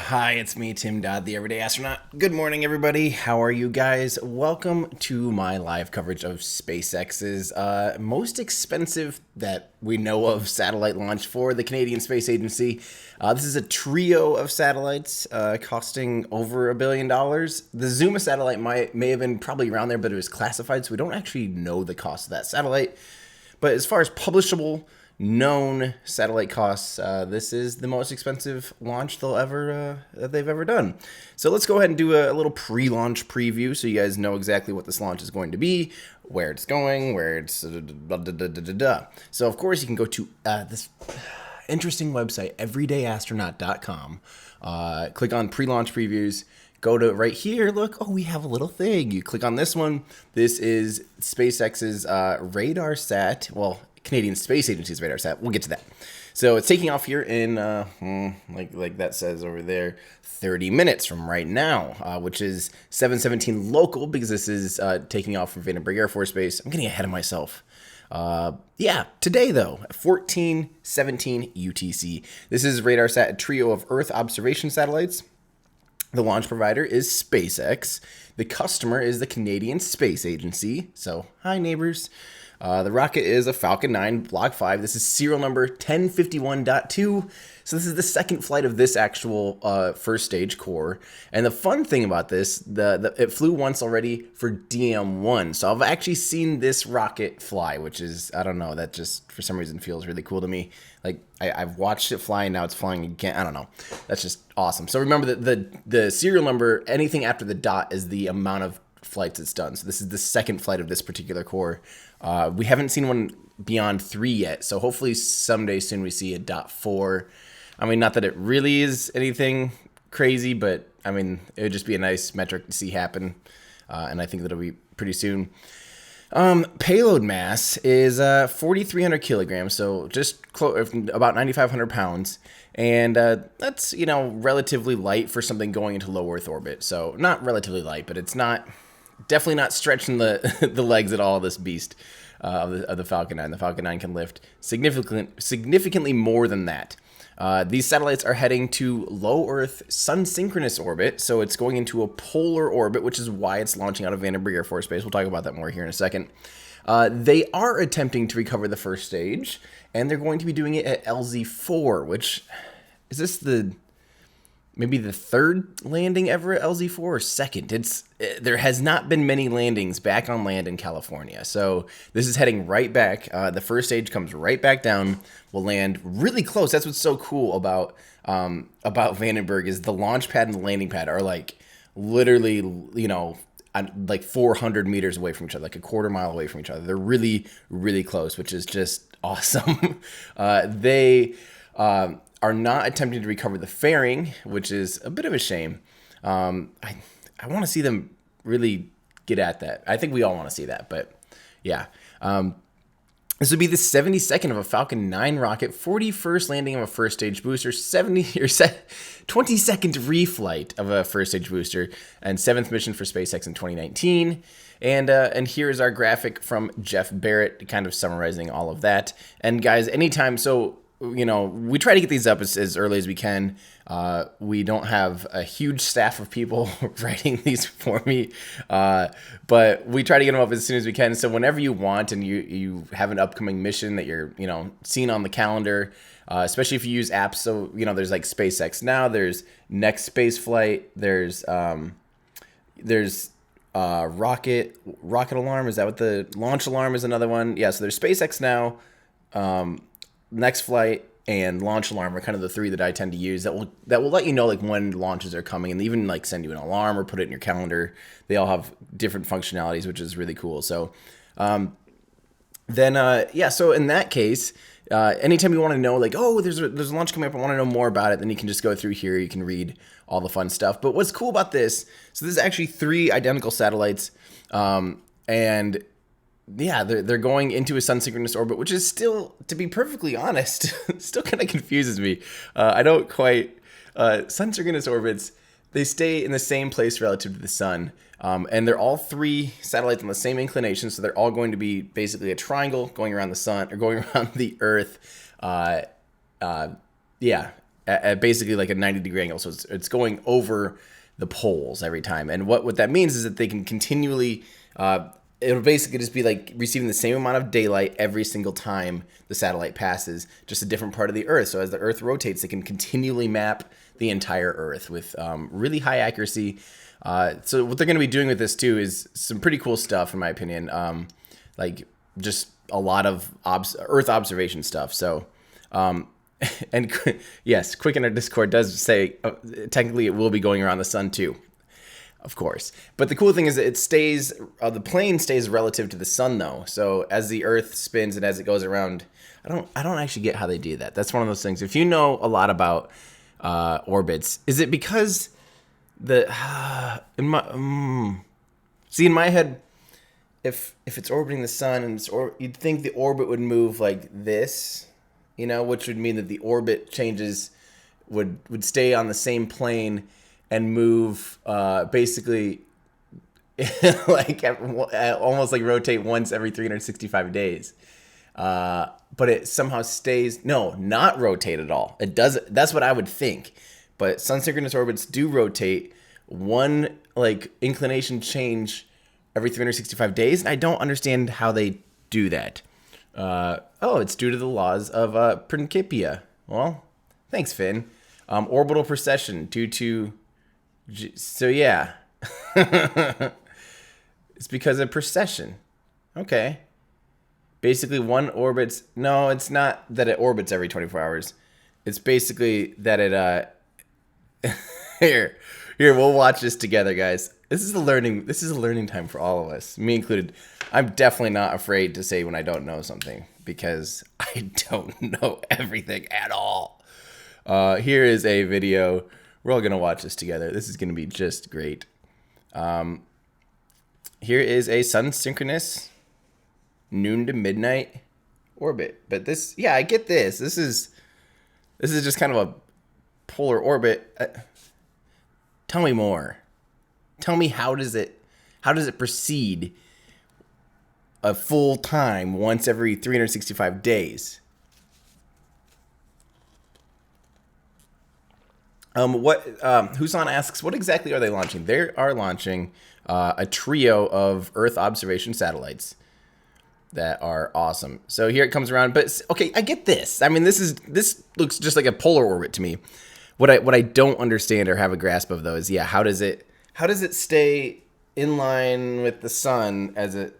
Hi, it's me, Tim Dodd, the Everyday Astronaut. Good morning, everybody. How are you guys? Welcome to my live coverage of SpaceX's most expensive that we know of satellite launch for the Canadian Space Agency. This is a trio of satellites costing over $1 billion. The Zuma satellite may have been probably around there, but it was classified, so we don't actually know the cost of that satellite. But as far as publishable, known satellite costs, this is the most expensive launch that they've ever done. So let's go ahead and do a little pre-launch preview so you guys know exactly what this launch is going to be, where it's going, where it's So of course you can go to this interesting website, everydayastronaut.com, click on pre-launch previews. Go to right here, look, we have a little thing. You click on this one. This is SpaceX's RadarSat, Canadian Space Agency's RadarSat. We'll get to that. So it's taking off here in, like that says over there, 30 minutes from right now, which is 7:17 local, because this is taking off from Vandenberg Air Force Base. I'm getting ahead of myself. Today though, 14:17 UTC. This is RadarSat, a trio of Earth observation satellites. The launch provider is SpaceX. The customer is the Canadian Space Agency. So, hi neighbors. The rocket is a Falcon 9 Block 5. This is serial number 1051.2. So this is the second flight of this actual first stage core. And the fun thing about this, it flew once already for DM1. So I've actually seen this rocket fly, which is, I don't know, that just for some reason feels really cool to me. Like I've watched it fly and now it's flying again. I don't know. That's just awesome. So remember that the serial number, anything after the dot is the amount of flights it's done. So this is the second flight of this particular core. We haven't seen one beyond 3 yet, so hopefully someday soon we see a .4. I mean, not that it really is anything crazy, but I mean, it would just be a nice metric to see happen, and I think that'll be pretty soon. Payload mass is 4,300 kilograms, so just about 9,500 pounds, and that's, relatively light for something going into low Earth orbit. So not relatively light, but it's definitely not stretching the the legs at all of this beast of the Falcon 9. The Falcon 9 can lift significantly more than that. These satellites are heading to low Earth sun-synchronous orbit, so it's going into a polar orbit, which is why it's launching out of Vandenberg Air Force Base. We'll talk about that more here in a second. They are attempting to recover the first stage, and they're going to be doing it at LZ4, which is this maybe the third landing ever at LZ4 or second. There has not been many landings back on land in California. So this is heading right back. The first stage comes right back down. Will land really close. That's what's so cool about Vandenberg is the launch pad and the landing pad are like literally, like 400 meters away from each other, like a quarter mile away from each other. They're really, really close, which is just awesome. They are not attempting to recover the fairing, which is a bit of a shame. I want to see them really get at that. I think we all want to see that, but yeah. This would be the 72nd of a Falcon 9 rocket, 41st landing of a first stage booster, 22nd reflight of a first stage booster, and 7th mission for SpaceX in 2019. And here is our graphic from Jeff Barrett, kind of summarizing all of that. And guys, anytime, we try to get these up as early as we can. We don't have a huge staff of people writing these for me, but we try to get them up as soon as we can. So whenever you want and you have an upcoming mission that you're, seeing on the calendar, especially if you use apps. So, there's like SpaceX Now, there's Next Space Flight, there's Rocket Alarm. Is that what the Launch Alarm is another one? Yeah, so there's SpaceX Now, Next Flight, and Launch Alarm are kind of the three that I tend to use that will let you know like when launches are coming, and even like send you an alarm or put it in your calendar. They all have different functionalities, which is really cool. So so in that case, anytime you want to know like, there's a launch coming up, I want to know more about it, then you can just go through here, you can read all the fun stuff. But what's cool about this, so this is actually 3 identical satellites, and yeah, they're going into a sun-synchronous orbit, which is still, to be perfectly honest, still kind of confuses me. I don't quite... sun-synchronous orbits, they stay in the same place relative to the sun. And they're all 3 satellites on the same inclination, so they're all going to be basically a triangle going around the sun, or going around the Earth. at basically like a 90-degree angle. So it's going over the poles every time. And what that means is that they can continually, it'll basically just be like receiving the same amount of daylight every single time the satellite passes, just a different part of the Earth. So as the Earth rotates, they can continually map the entire Earth with really high accuracy. So what they're going to be doing with this too is some pretty cool stuff, in my opinion. Like just a lot of Earth observation stuff. So, and yes, Quick in our Discord does say technically it will be going around the sun too, of course. But the cool thing is that it stays, the plane stays relative to the sun though. So as the Earth spins and as it goes around, I don't actually get how they do that. That's one of those things. If you know a lot about orbits, is it because in my head, if it's orbiting the sun and you'd think the orbit would move like this, you know, which would mean that the orbit changes would stay on the same plane and move basically like almost like rotate once every 365 days. But it somehow stays, not rotate at all. It does. That's what I would think. But sun synchronous orbits do rotate one like inclination change every 365 days. And I don't understand how they do that. It's due to the laws of Principia. Well, thanks, Finn. Orbital precession due to... So, yeah. It's because of precession. Okay. Basically, one orbits... No, it's not that it orbits every 24 hours. It's basically that it... Here, we'll watch this together, guys. This is a learning time for all of us, me included. I'm definitely not afraid to say when I don't know something because I don't know everything at all. Here is a video. We're all gonna watch this together. This is gonna be just great. Here is a sun synchronous noon to midnight orbit. But this, yeah, I get this. This is just kind of a polar orbit. Tell me more. Tell me how does it proceed a full time once every 365 days? Husan asks, what exactly are they launching? They are launching a trio of Earth observation satellites that are awesome. So here it comes around, but okay, I get this. I mean, this looks just like a polar orbit to me. What I don't understand or have a grasp of though is, yeah, how does it stay in line with the sun as it...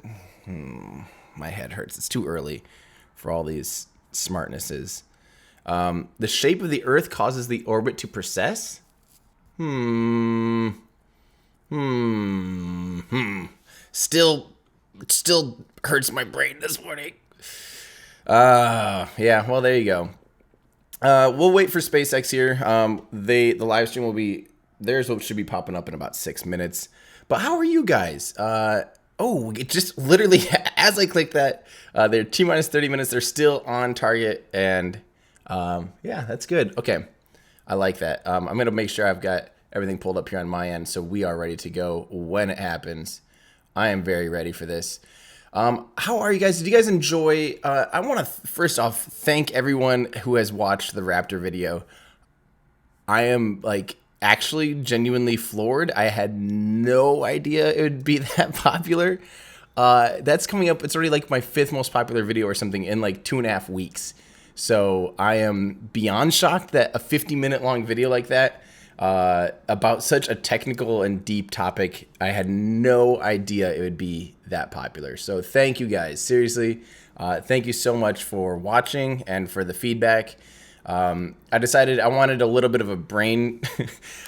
my head hurts. It's too early for all these smartnesses. The shape of the Earth causes the orbit to precess? Still hurts my brain this morning. Yeah, well, there you go. We'll wait for SpaceX here. The live stream will be... Theirs should be popping up in about 6 minutes. But how are you guys? It just literally, as I click that, they're T-minus 30 minutes. They're still on target. And yeah, that's good. Okay. I like that. I'm going to make sure I've got everything pulled up here on my end so we are ready to go when it happens. I am very ready for this. How are you guys? Did you guys enjoy? I want to first off thank everyone who has watched the Raptor video. I am like actually genuinely floored. I had no idea it would be that popular. That's coming up. It's already like my 5th most popular video or something in like 2.5 weeks. So I am beyond shocked that a 50-minute long video like that about such a technical and deep topic, I had no idea it would be that popular. So thank you guys. Seriously, thank you so much for watching and for the feedback. I decided I wanted a little bit of a brain.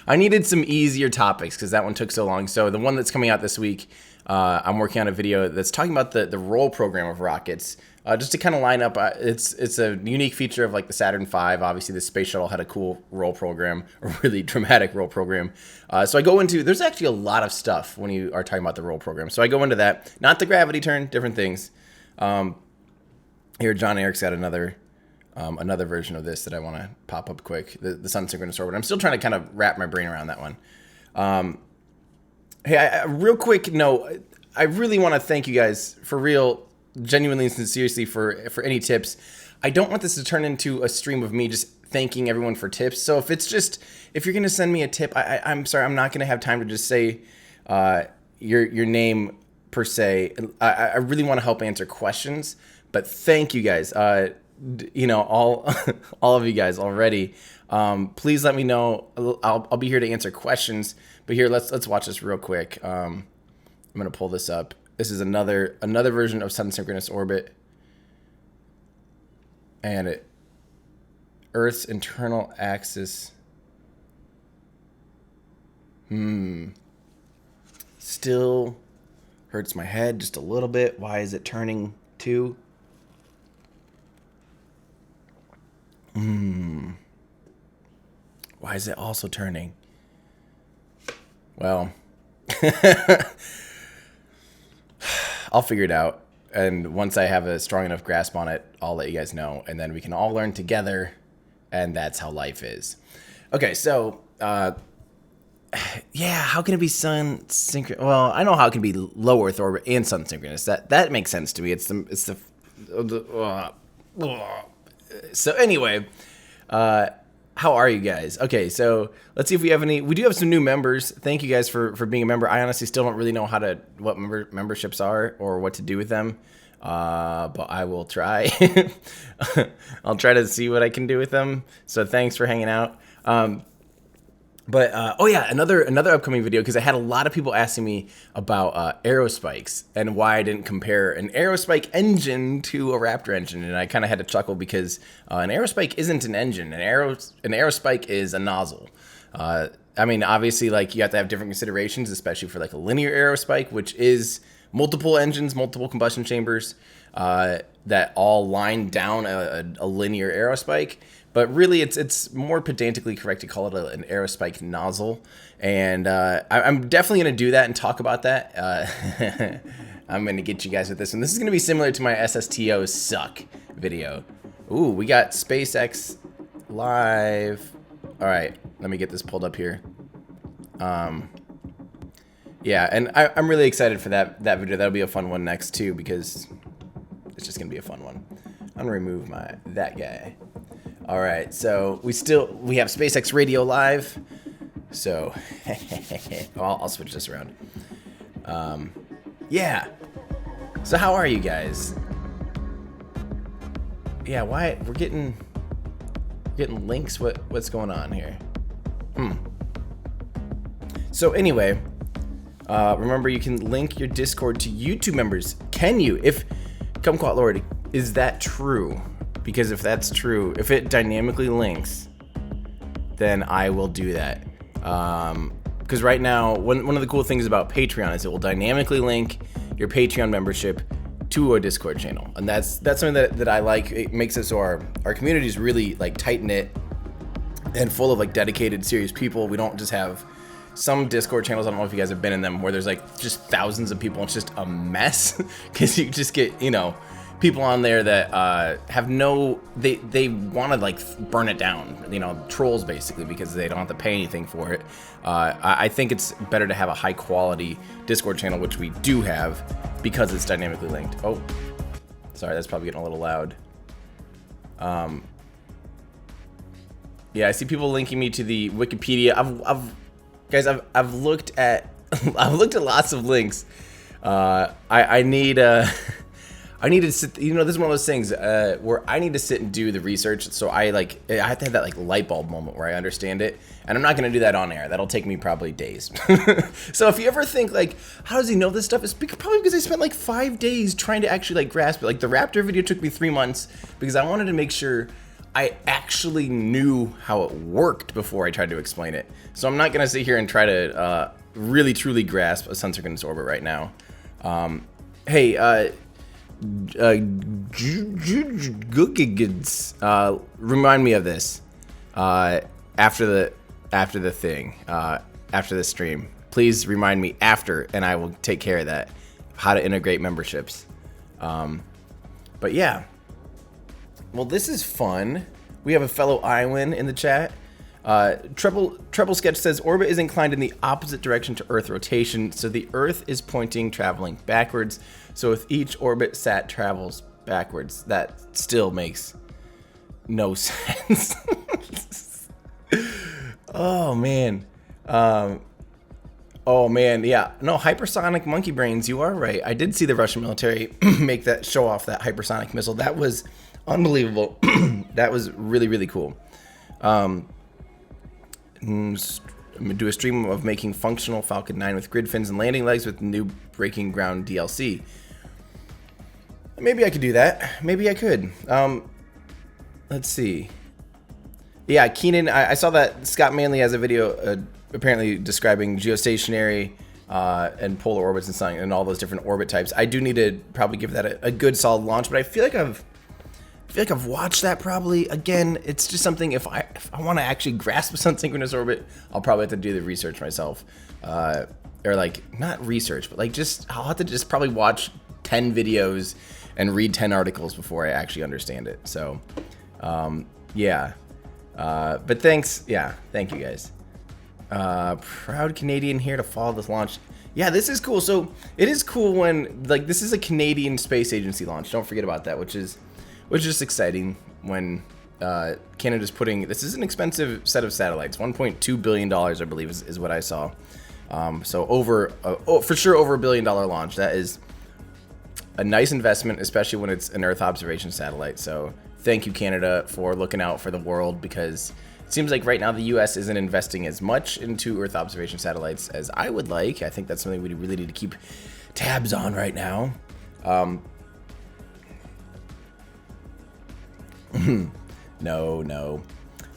I needed some easier topics because that one took so long. So the one that's coming out this week, I'm working on a video that's talking about the roll program of rockets. Just to kind of line up, it's a unique feature of like the Saturn V. Obviously, the space shuttle had a cool roll program, a really dramatic roll program. So I go into, there's actually a lot of stuff when you are talking about the roll program. So I go into that, not the gravity turn, different things. Here, John Eric's got another version of this that I want to pop up quick, the sun synchronous orbit. I'm still trying to kind of wrap my brain around that one. Hey, real quick note, I really want to thank you guys for real, genuinely and sincerely for any tips. I don't want this to turn into a stream of me just thanking everyone for tips. So if you're gonna send me a tip, I'm sorry, I'm not gonna have time to just say your name per se. I really want to help answer questions, but thank you guys. All all of you guys already. Please let me know. I'll be here to answer questions. But here, let's watch this real quick. I'm gonna pull this up. This is another version of sun synchronous orbit, and Earth's internal axis. Still hurts my head just a little bit. Why is it turning 2? Why is it also turning? Well, I'll figure it out. And once I have a strong enough grasp on it, I'll let you guys know. And then we can all learn together. And that's how life is. Okay, so, yeah, how can it be sun synchronous? Well, I know how it can be low Earth orbit and sun synchronous. That makes sense to me. So anyway, how are you guys? Okay, so let's see if we have any. We do have some new members. Thank you guys for being a member. I honestly still don't really know what memberships are or what to do with them, but I will try. I'll try to see what I can do with them. So thanks for hanging out. Oh yeah, another upcoming video, because I had a lot of people asking me about aerospikes and why I didn't compare an aerospike engine to a Raptor engine, and I kind of had to chuckle because an aerospike isn't an engine. An aerospike is a nozzle. I mean, obviously, like, you have to have different considerations, especially for like a linear aerospike, which is multiple engines, multiple combustion chambers that all line down a linear aerospike. But really, it's more pedantically correct to call it an aerospike nozzle. And I'm definitely going to do that and talk about that. I'm going to get you guys with this one. This is going to be similar to my SSTO suck video. Ooh, we got SpaceX live. All right, let me get this pulled up here. Yeah, and I'm really excited for that video. That'll be a fun one next, too, because it's just going to be a fun one. I'm going to remove that guy. All right, so we have SpaceX Radio live. So I'll switch this around. Yeah. So how are you guys? Yeah, why we're getting links? What's going on here? So anyway, remember, you can link your Discord to YouTube members. Can you? If Kumquat Lord, is that true? Because if that's true, if it dynamically links, then I will do that. Because right now, one of the cool things about Patreon is it will dynamically link your Patreon membership to a Discord channel, and that's something that I like. It makes it so our community is really like tight-knit and full of like dedicated, serious people. We don't just have some Discord channels, I don't know if you guys have been in them, where there's like just thousands of people. It's just a mess because you just get, people on there that have they want to like burn it down, trolls basically, because they don't have to pay anything for it. I think it's better to have a high quality Discord channel, which we do have, because it's dynamically linked. Oh, sorry, that's probably getting a little loud. Yeah, I see people linking me to the Wikipedia. I've looked at lots of links. I need to sit, this is one of those things where I need to sit and do the research. So I have to have that like light bulb moment where I understand it, and I'm not going to do that on air. That'll take me probably days. So if you ever think like, how does he know this stuff? It's probably because I spent like 5 days trying to actually like grasp it. Like the Raptor video took me 3 months because I wanted to make sure I actually knew how it worked before I tried to explain it. So I'm not going to sit here and try to really truly grasp a sun synchronous orbit right now. Hey, remind me of this after the thing, after the stream. Please remind me after, and I will take care of that. How to integrate memberships. But yeah. Well, this is fun. We have a fellow Iowan in the chat. Treble Sketch says orbit is inclined in the opposite direction to Earth rotation, so the Earth is traveling backwards. So if each orbit sat travels backwards, that still makes no sense. Oh man. Oh man, yeah. No, hypersonic monkey brains, you are right. I did see the Russian military make that show off that hypersonic missile. That was unbelievable. That was really, really cool. Do a stream of making functional Falcon 9 with grid fins and landing legs with new breaking ground DLC. Maybe I could do that. Maybe I could. Let's see. Yeah, Keenan, I saw that Scott Manley has a video apparently describing geostationary and polar orbits and something and all those different orbit types. I do need to probably give that a good solid launch, but I feel like I've watched that probably. Again, it's just something if I want to actually grasp a sun-synchronous orbit, I'll probably have to do the research myself. Or like, not research, but like just, I'll have to just probably watch 10 videos and read 10 articles before I actually understand it. So, yeah. But thanks. Yeah, thank you guys. Proud Canadian here to follow this launch. Yeah, this is cool. So it is cool when, like, this is a Canadian Space Agency launch. Don't forget about that, which is just exciting when Canada's putting, this is an expensive set of satellites. $1.2 billion, I believe, is what I saw. So over, for sure over $1 billion launch. That is a nice investment, especially when it's an Earth observation satellite. So thank you, Canada, for looking out for the world, because it seems like right now the U.S. isn't investing as much into Earth observation satellites as I would like. I think that's something we really need to keep tabs on right now. No.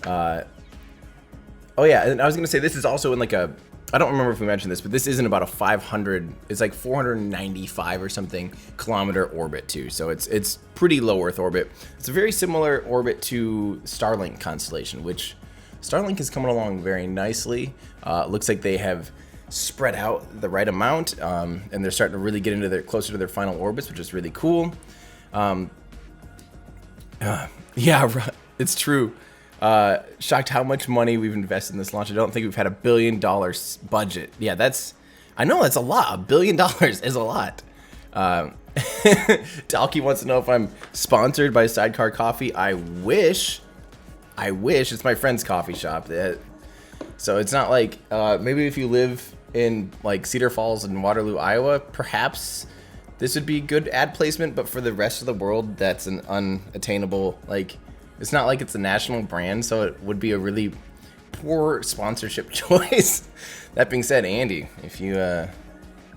Oh yeah, and I was gonna say this is also in like a, I don't remember if we mentioned this, but this isn't about a 500, it's like 495 or something kilometer orbit too. So it's pretty low Earth orbit. It's a very similar orbit to Starlink constellation, which Starlink is coming along very nicely. Looks like they have spread out the right amount, and they're starting to really get into their, closer to their final orbits, which is really cool. Yeah, it's true. Shocked how much money we've invested in this launch. I don't think we've had $1 billion budget. Yeah, I know that's a lot. $1 billion is a lot. Talkie wants to know if I'm sponsored by Sidecar Coffee. I wish. It's my friend's coffee shop. So it's not like, maybe if you live in like Cedar Falls and Waterloo, Iowa, perhaps this would be good ad placement, but for the rest of the world, that's an unattainable, like, it's not like it's a national brand, so it would be a really poor sponsorship choice. That being said, Andy, if you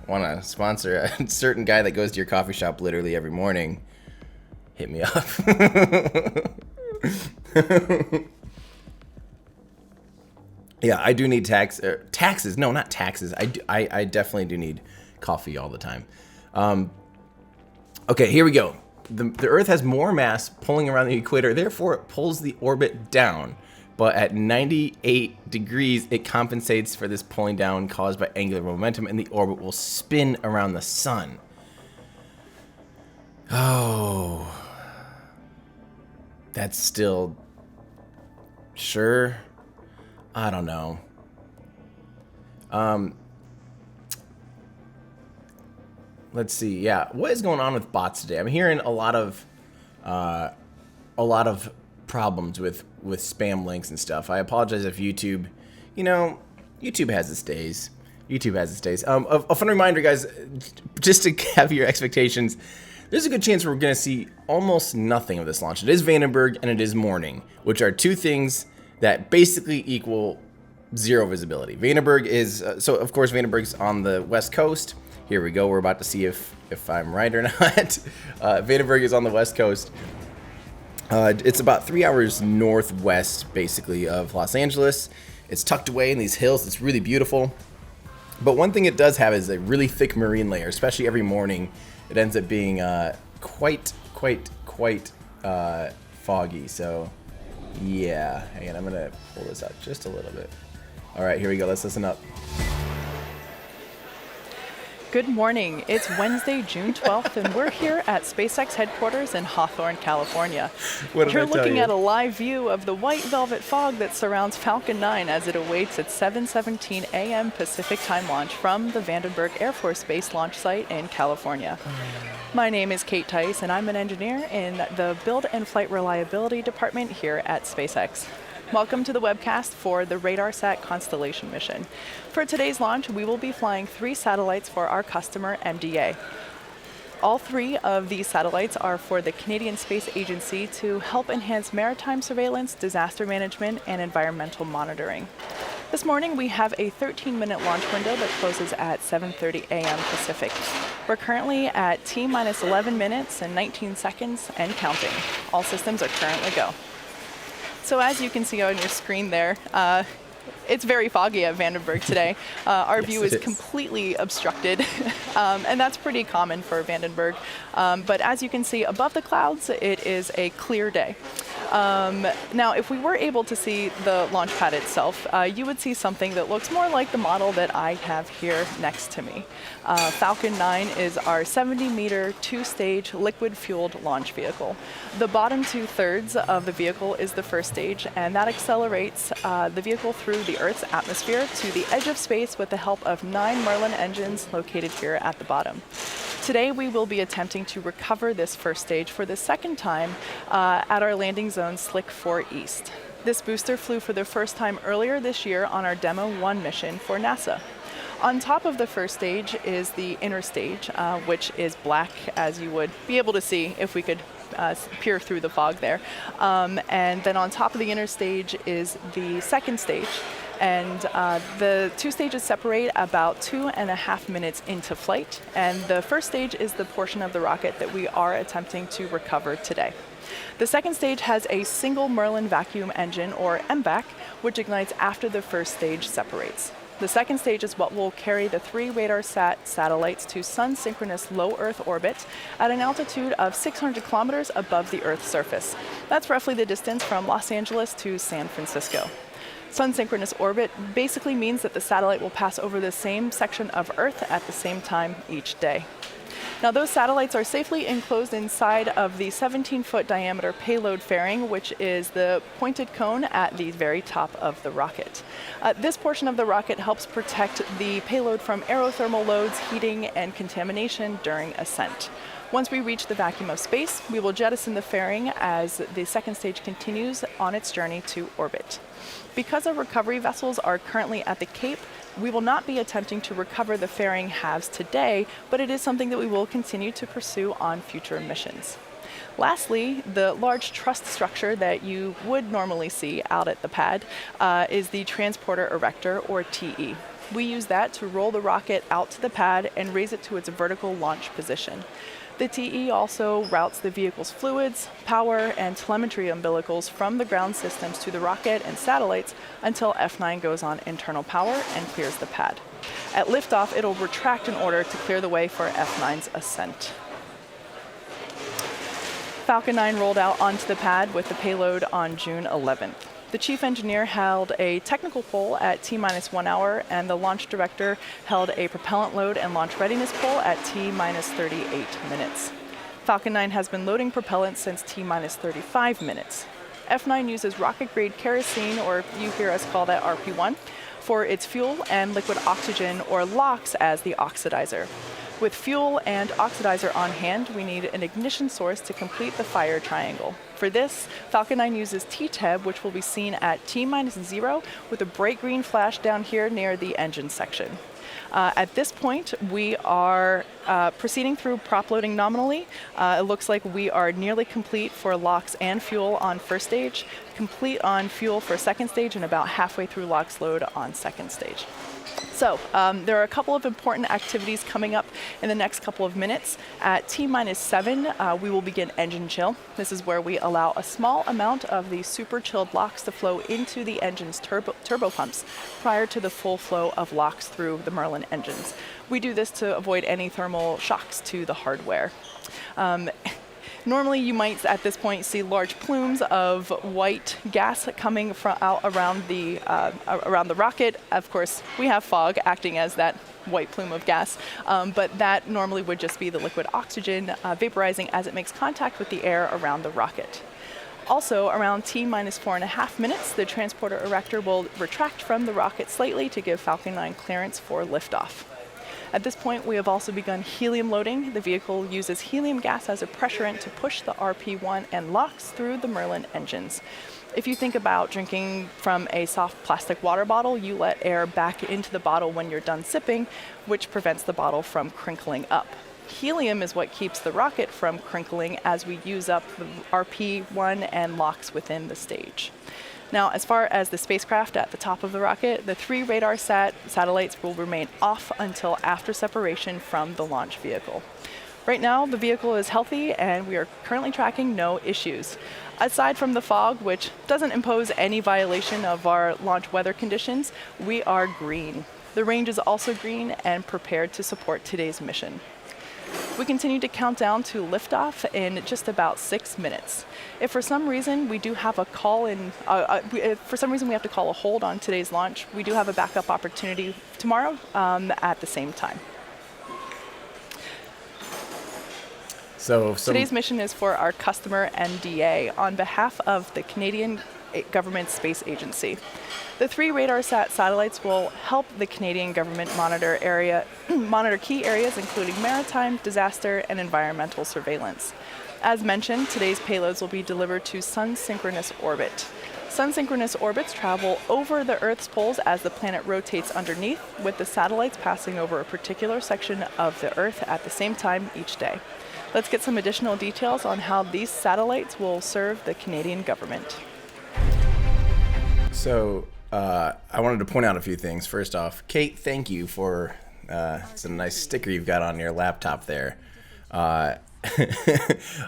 want to sponsor a certain guy that goes to your coffee shop literally every morning, hit me up. Yeah, I do need taxes. No, not taxes. I definitely do need coffee all the time. Okay, here we go. The Earth has more mass pulling around the equator, therefore it pulls the orbit down. But at 98 degrees, it compensates for this pulling down caused by angular momentum, and the orbit will spin around the sun. Oh. That's still... Sure? I don't know. Let's see. Yeah, what is going on with bots today? I'm hearing a lot of problems with spam links and stuff. I apologize if YouTube, YouTube has its days. A fun reminder, guys, just to have your expectations. There's a good chance we're going to see almost nothing of this launch. It is Vandenberg and it is morning, which are two things that basically equal zero visibility. Vandenberg is so of course Vandenberg's on the west coast. Here we go. We're about to see if I'm right or not. Vandenberg is on the west coast. It's about 3 hours northwest, basically, of Los Angeles. It's tucked away in these hills. It's really beautiful. But one thing it does have is a really thick marine layer, especially every morning. It ends up being quite foggy. So, yeah. Hang on, I'm going to pull this up just a little bit. All right, here we go. Let's listen up. Good morning. It's Wednesday, June 12th, and we're here at SpaceX headquarters in Hawthorne, California. You're looking at a live view of the white velvet fog that surrounds Falcon 9 as it awaits its 7:17 a.m. Pacific time launch from the Vandenberg Air Force Base launch site in California. My name is Kate Tice, and I'm an engineer in the Build and Flight Reliability Department here at SpaceX. Welcome to the webcast for the RadarSat constellation mission. For today's launch, we will be flying 3 satellites for our customer, MDA. All 3 of these satellites are for the Canadian Space Agency to help enhance maritime surveillance, disaster management, and environmental monitoring. This morning, we have a 13-minute launch window that closes at 7:30 a.m. Pacific. We're currently at T-minus 11 minutes and 19 seconds and counting. All systems are currently go. So as you can see on your screen there, it's very foggy at Vandenberg today. Our view is completely obstructed, and that's pretty common for Vandenberg. But as you can see above the clouds, it is a clear day. Now, if we were able to see the launch pad itself, you would see something that looks more like the model that I have here next to me. Falcon 9 is our 70-meter, 2-stage, liquid-fueled launch vehicle. The bottom 2/3 of the vehicle is the first stage, and that accelerates the vehicle through the Earth's atmosphere to the edge of space with the help of 9 Merlin engines located here at the bottom. Today, we will be attempting to recover this first stage for the second time at our landing zone Slick 4 East. This booster flew for the first time earlier this year on our Demo 1 mission for NASA. On top of the first stage is the inner stage, which is black, as you would be able to see if we could peer through the fog there. And then on top of the inner stage is the second stage. And the 2 stages separate about 2.5 minutes into flight. And the first stage is the portion of the rocket that we are attempting to recover today. The second stage has a single Merlin vacuum engine, or MVAC, which ignites after the first stage separates. The second stage is what will carry the 3 RadarSat satellites to sun-synchronous low Earth orbit at an altitude of 600 kilometers above the Earth's surface. That's roughly the distance from Los Angeles to San Francisco. Sun-synchronous orbit basically means that the satellite will pass over the same section of Earth at the same time each day. Now, those satellites are safely enclosed inside of the 17-foot diameter payload fairing, which is the pointed cone at the very top of the rocket. This portion of the rocket helps protect the payload from aerothermal loads, heating, and contamination during ascent. Once we reach the vacuum of space, we will jettison the fairing as the second stage continues on its journey to orbit. Because our recovery vessels are currently at the Cape, we will not be attempting to recover the fairing halves today, but it is something that we will continue to pursue on future missions. Lastly, the large truss structure that you would normally see out at the pad is the transporter erector, or TE. We use that to roll the rocket out to the pad and raise it to its vertical launch position. The TE also routes the vehicle's fluids, power, and telemetry umbilicals from the ground systems to the rocket and satellites until F9 goes on internal power and clears the pad. At liftoff, it'll retract in order to clear the way for F9's ascent. Falcon 9 rolled out onto the pad with the payload on June 11th. The chief engineer held a technical poll at T-minus 1 hour, and the launch director held a propellant load and launch readiness poll at T-minus 38 minutes. Falcon 9 has been loading propellant since T-minus 35 minutes. F9 uses rocket-grade kerosene, or you hear us call that RP1, for its fuel, and liquid oxygen, or LOX, as the oxidizer. With fuel and oxidizer on hand, we need an ignition source to complete the fire triangle. For this, Falcon 9 uses T-TEB, which will be seen at T-minus 0 with a bright green flash down here near the engine section. At this point, we are proceeding through prop loading nominally. It looks like we are nearly complete for LOX and fuel on first stage, complete on fuel for second stage, and about halfway through LOX load on second stage. So there are a couple of important activities coming up in the next couple of minutes. At T-minus 7, we will begin engine chill. This is where we allow a small amount of the super chilled LOX to flow into the engine's turbo pumps prior to the full flow of LOX through the Merlin engines. We do this to avoid any thermal shocks to the hardware. Normally, you might at this point see large plumes of white gas coming from out around the rocket. Of course, we have fog acting as that white plume of gas, but that normally would just be the liquid oxygen vaporizing as it makes contact with the air around the rocket. Also, around T-minus 4.5 minutes, the transporter erector will retract from the rocket slightly to give Falcon 9 clearance for liftoff. At this point, we have also begun helium loading. The vehicle uses helium gas as a pressurant to push the RP-1 and LOX through the Merlin engines. If you think about drinking from a soft plastic water bottle, you let air back into the bottle when you're done sipping, which prevents the bottle from crinkling up. Helium is what keeps the rocket from crinkling as we use up the RP-1 and LOX within the stage. Now, as far as the spacecraft at the top of the rocket, the 3 RadarSat satellites will remain off until after separation from the launch vehicle. Right now, the vehicle is healthy and we are currently tracking no issues. Aside from the fog, which doesn't impose any violation of our launch weather conditions, we are green. The range is also green and prepared to support today's mission. We continue to count down to liftoff in just about 6 minutes. If for some reason we do have a call in, if for some reason we have to call a hold on today's launch, we do have a backup opportunity tomorrow at the same time. Today's mission is for our customer NDA on behalf of the Canadian Government Space Agency. The 3 RadarSat satellites will help the Canadian government monitor key areas including maritime, disaster, and environmental surveillance. As mentioned, today's payloads will be delivered to sun-synchronous orbit. Sun-synchronous orbits travel over the Earth's poles as the planet rotates underneath, with the satellites passing over a particular section of the Earth at the same time each day. Let's get some additional details on how these satellites will serve the Canadian government. So, I wanted to point out a few things. First off, Kate, thank you for it's a nice sticker you've got on your laptop there. I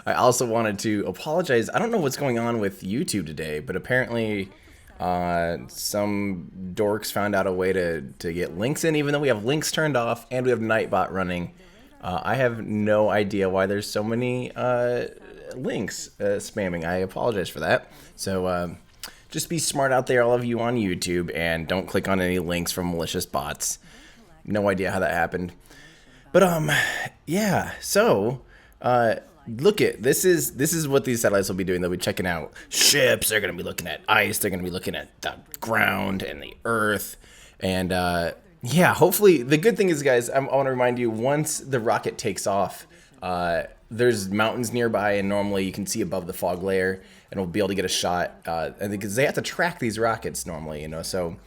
also wanted to apologize. I don't know what's going on with YouTube today, but apparently some dorks found out a way to get links in, even though we have links turned off and we have Nightbot running. I have no idea why there's so many links spamming. I apologize for that. So just be smart out there, all of you on YouTube, and don't click on any links from malicious bots. No idea how that happened. But yeah, so look at this is what these satellites will be doing. They'll be checking out ships, they're gonna be looking at ice, they're gonna be looking at the ground and the earth. And yeah, hopefully the good thing is, guys, I want to remind you, once the rocket takes off, there's mountains nearby, and normally you can see above the fog layer, and we'll be able to get a shot. And because they have to track these rockets normally, you know, so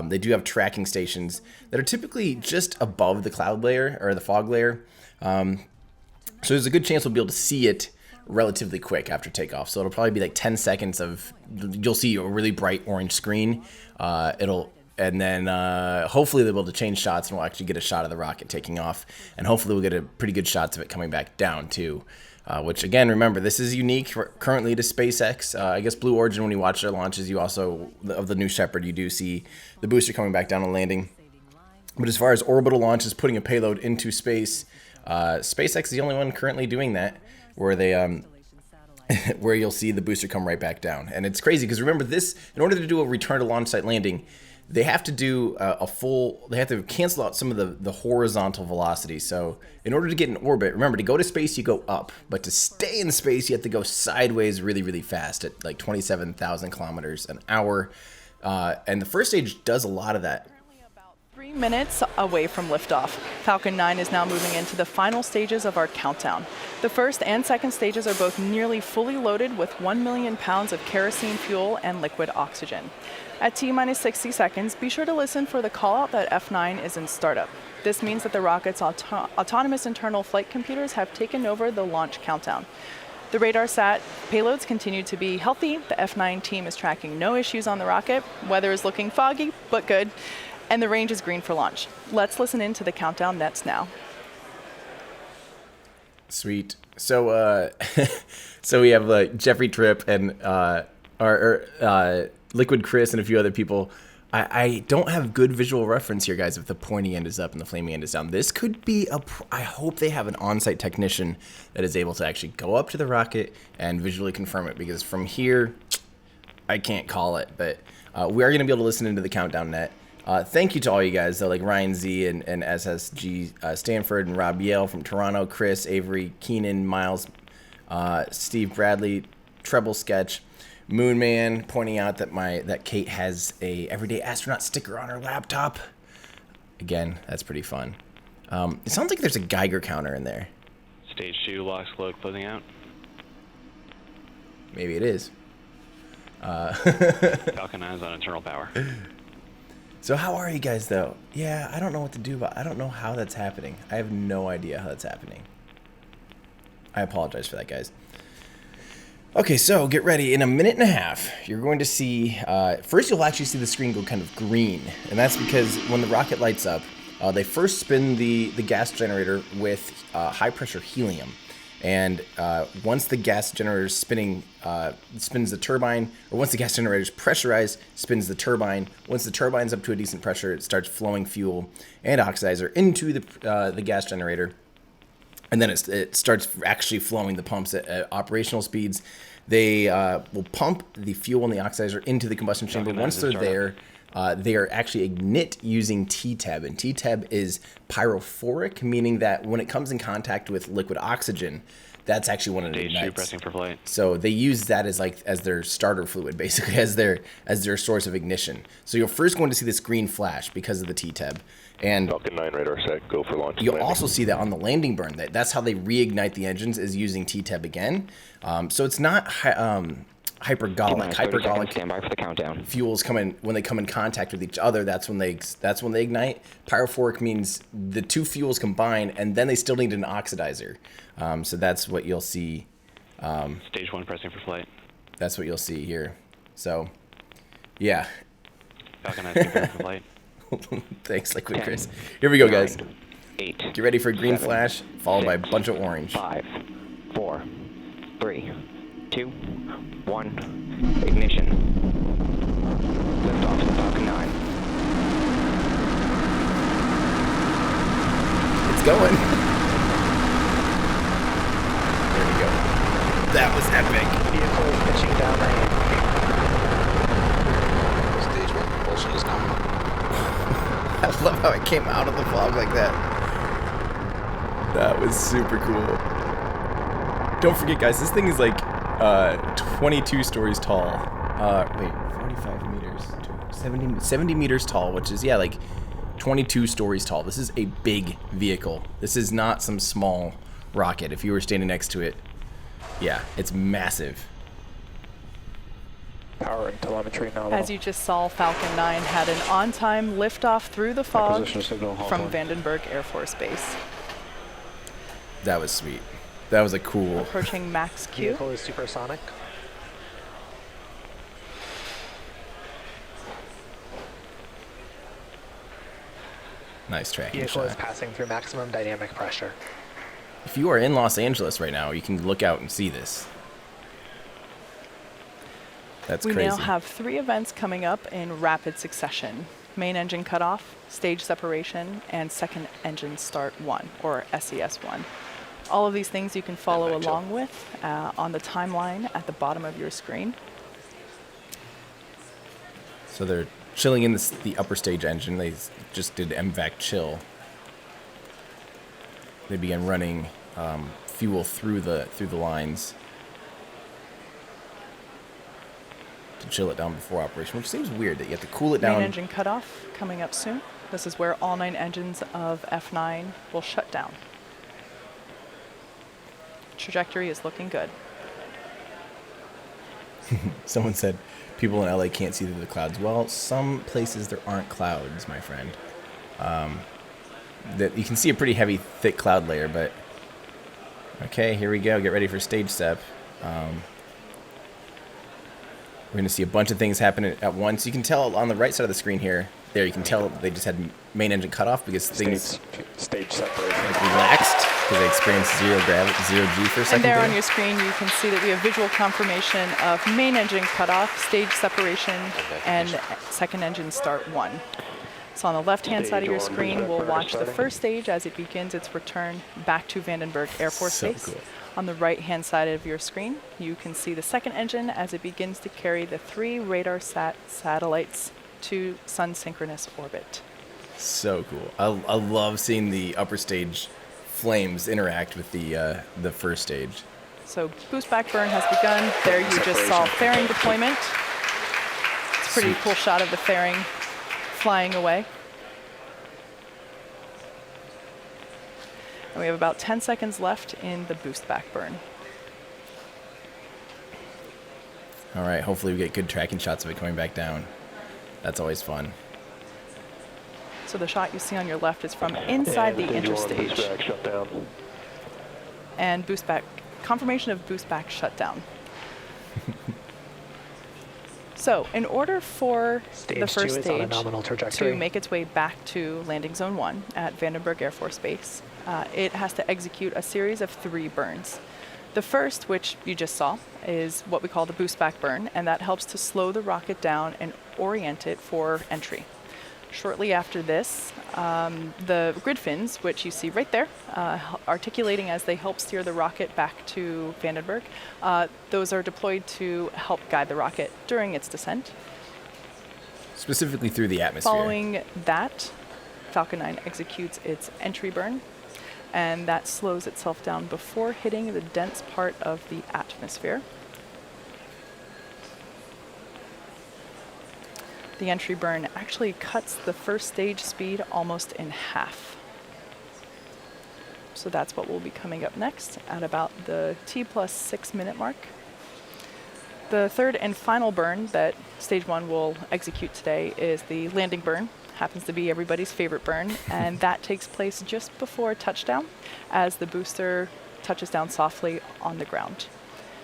they do have tracking stations that are typically just above the cloud layer or the fog layer. So there's a good chance we'll be able to see it relatively quick after takeoff. So it'll probably be like 10 seconds of, you'll see a really bright orange screen. And then hopefully they'll be able to change shots and we'll actually get a shot of the rocket taking off. And hopefully we'll get a pretty good shots of it coming back down too. Which again, remember, this is unique currently to SpaceX. I guess Blue Origin, when you watch their launches, you also, of the New Shepard, you do see the booster coming back down and landing. But as far as orbital launches, putting a payload into space, SpaceX is the only one currently doing that, where they where you'll see the booster come right back down. And it's crazy because remember, this, in order to do a return to launch site landing, they have to do they have to cancel out some of the horizontal velocity. So in order to get in orbit, remember, to go to space, you go up, but to stay in space, you have to go sideways really, really fast at like 27,000 kilometers an hour. And the first stage does a lot of that. 3 minutes away from liftoff. Falcon 9 is now moving into the final stages of our countdown. The first and second stages are both nearly fully loaded with 1 million pounds of kerosene fuel and liquid oxygen. At T-minus 60 seconds, be sure to listen for the call out that F9 is in startup. This means that the rocket's autonomous internal flight computers have taken over the launch countdown. The RadarSat payloads continue to be healthy. The F9 team is tracking no issues on the rocket. Weather is looking foggy, but good. And the range is green for launch. Let's listen in to the countdown nets now. Sweet. So so we have Jeffrey Tripp and Liquid Chris and a few other people I don't have good visual reference here, guys, if the pointy end is up and the flaming end is down. This could be I hope they have an on-site technician that is able to actually go up to the rocket and visually confirm it, because from here, I can't call it. But we are going to be able to listen into the countdown net. Thank you to all you guys, though, like Ryan Z and SSG Stanford and Rob Yale from Toronto, Chris, Avery, Keenan, Miles, Steve Bradley, Treble Sketch, Moonman pointing out that Kate has a Everyday Astronaut sticker on her laptop. Again, that's pretty fun. It sounds like there's a Geiger counter in there. Stage 2, LOX load closing out. Maybe it is. Falcon 9 is on internal power. So how are you guys, though? Yeah, I don't know what to do about. I don't know how that's happening. I have no idea how that's happening. I apologize for that, guys. Okay, so get ready. In a minute and a half, you're going to see, first you'll actually see the screen go kind of green. And that's because when the rocket lights up, they first spin the gas generator with high-pressure helium. And once the gas generator is spinning, spins the turbine, or once the gas generator is pressurized, spins the turbine. Once the turbine's up to a decent pressure, it starts flowing fuel and oxidizer into the gas generator. And then it starts actually flowing the pumps at operational speeds. They will pump the fuel and the oxidizer into the combustion chamber. Once they're there, they are actually ignite using T-Tab. And T-Tab is pyrophoric, meaning that when it comes in contact with liquid oxygen, that's actually when it ignites. Stage 2 pressing for flight. So they use that as their starter fluid, basically, as their source of ignition. So you're first going to see this green flash because of the T-Tab. And Falcon 9 RadarSat, go for launch. You'll also see that on the landing burn. That's how they reignite the engines, is using T-Tab again. So it's not hypergolic. Hypergolic standby for the countdown. Fuels when they come in contact with each other. That's when they ignite. Pyrophoric means the two fuels combine, and then they still need an oxidizer. So that's what you'll see. Stage 1 pressing for flight. That's what you'll see here. So, yeah. Falcon 9 preparing for flight. Thanks, Liquid Chris. Here we go, guys. 8. Get ready for a green 7, flash, followed by a 6, bunch of orange. 5, 4, 3, 2, 1. Ignition. Lift off of Falcon 9. It's going. There we go. That was epic. Vehicle is pitching down range. Stage 1 propulsion is nominal. I love how it came out of the fog like that. That was super cool. Don't forget, guys, this thing is like 22 stories tall. Wait, 45 meters, 70 meters tall, which is, yeah, like 22 stories tall. This is a big vehicle. This is not some small rocket. If you were standing next to it, yeah, it's massive. Power and telemetry nominal. As you just saw, Falcon 9 had an on-time liftoff through the fog Acquisition signal from Hawthorne. Vandenberg Air Force Base. That was sweet. That was a cool. Approaching max Q. Vehicle is supersonic. Nice tracking Vehicle is shot. passing through maximum dynamic pressure. If you are in Los Angeles right now, you can look out and see this. That's We crazy. now have 3 events coming up in rapid succession. Main engine cutoff, stage separation, and second engine start 1, or SES 1. All of these things you can follow along with on the timeline at the bottom of your screen. So they're chilling in the upper stage engine. They just did MVAC chill. They began running fuel through the lines to chill it down before operation, which seems weird that you have to cool it down. Main engine cutoff coming up soon. This is where all 9 engines of F9 will shut down. Trajectory is looking good. Someone said people in LA can't see through the clouds. Well, some places there aren't clouds, my friend. That you can see a pretty heavy, thick cloud layer, but okay, here we go. Get ready for stage step. We're going to see a bunch of things happen at once. You can tell on the right side of the screen here. There, you can tell they just had main engine cut off because things Stage separation. like relaxed. because they experienced zero G for a second. And there on your screen, you can see that we have visual confirmation of main engine cutoff, stage separation, and second engine start 1. So on the left-hand side of your screen, we'll watch the first stage as it begins its return back to Vandenberg Air Force Base. Cool. On the right-hand side of your screen, you can see the second engine as it begins to carry the 3 RadarSat satellites to sun-synchronous orbit. So cool. I love seeing the upper stage flames interact with the first stage. So boost back burn has begun. There you just saw fairing deployment. It's a pretty cool shot of the fairing flying away. And we have about 10 seconds left in the boost back burn. All right, hopefully we get good tracking shots of it coming back down. That's always fun. So the shot you see on your left is from inside the interstage. And boost back, confirmation of boost back shutdown. So in order for the first stage to make its way back to landing zone 1 at Vandenberg Air Force Base, it has to execute a series of 3 burns. The first, which you just saw, is what we call the boost back burn, and that helps to slow the rocket down and orient it for entry. Shortly after this, the grid fins, which you see right there, articulating as they help steer the rocket back to Vandenberg, those are deployed to help guide the rocket during its descent. Specifically through the atmosphere. Following that, Falcon 9 executes its entry burn, and that slows itself down before hitting the dense part of the atmosphere. The entry burn actually cuts the first stage speed almost in half. So that's what will be coming up next at about the T+6 minute mark. The third and final burn that stage 1 will execute today is the landing burn. Happens to be everybody's favorite burn, and that takes place just before touchdown as the booster touches down softly on the ground.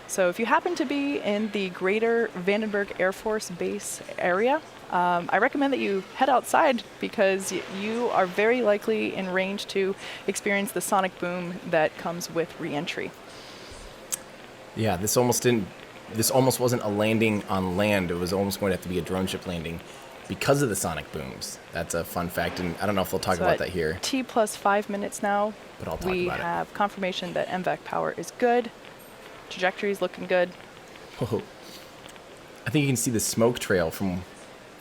So if you happen to be in the greater Vandenberg Air Force Base area, I recommend that you head outside because you are very likely in range to experience the sonic boom that comes with re-entry. Yeah, this almost wasn't a landing on land. It was almost going to have to be a drone ship landing because of the sonic booms. That's a fun fact, and I don't know if they'll talk about that here. T+5 minutes now, but I'll talk we about have confirmation that MVAC power is good. Trajectory is looking good. Oh, I think you can see the smoke trail from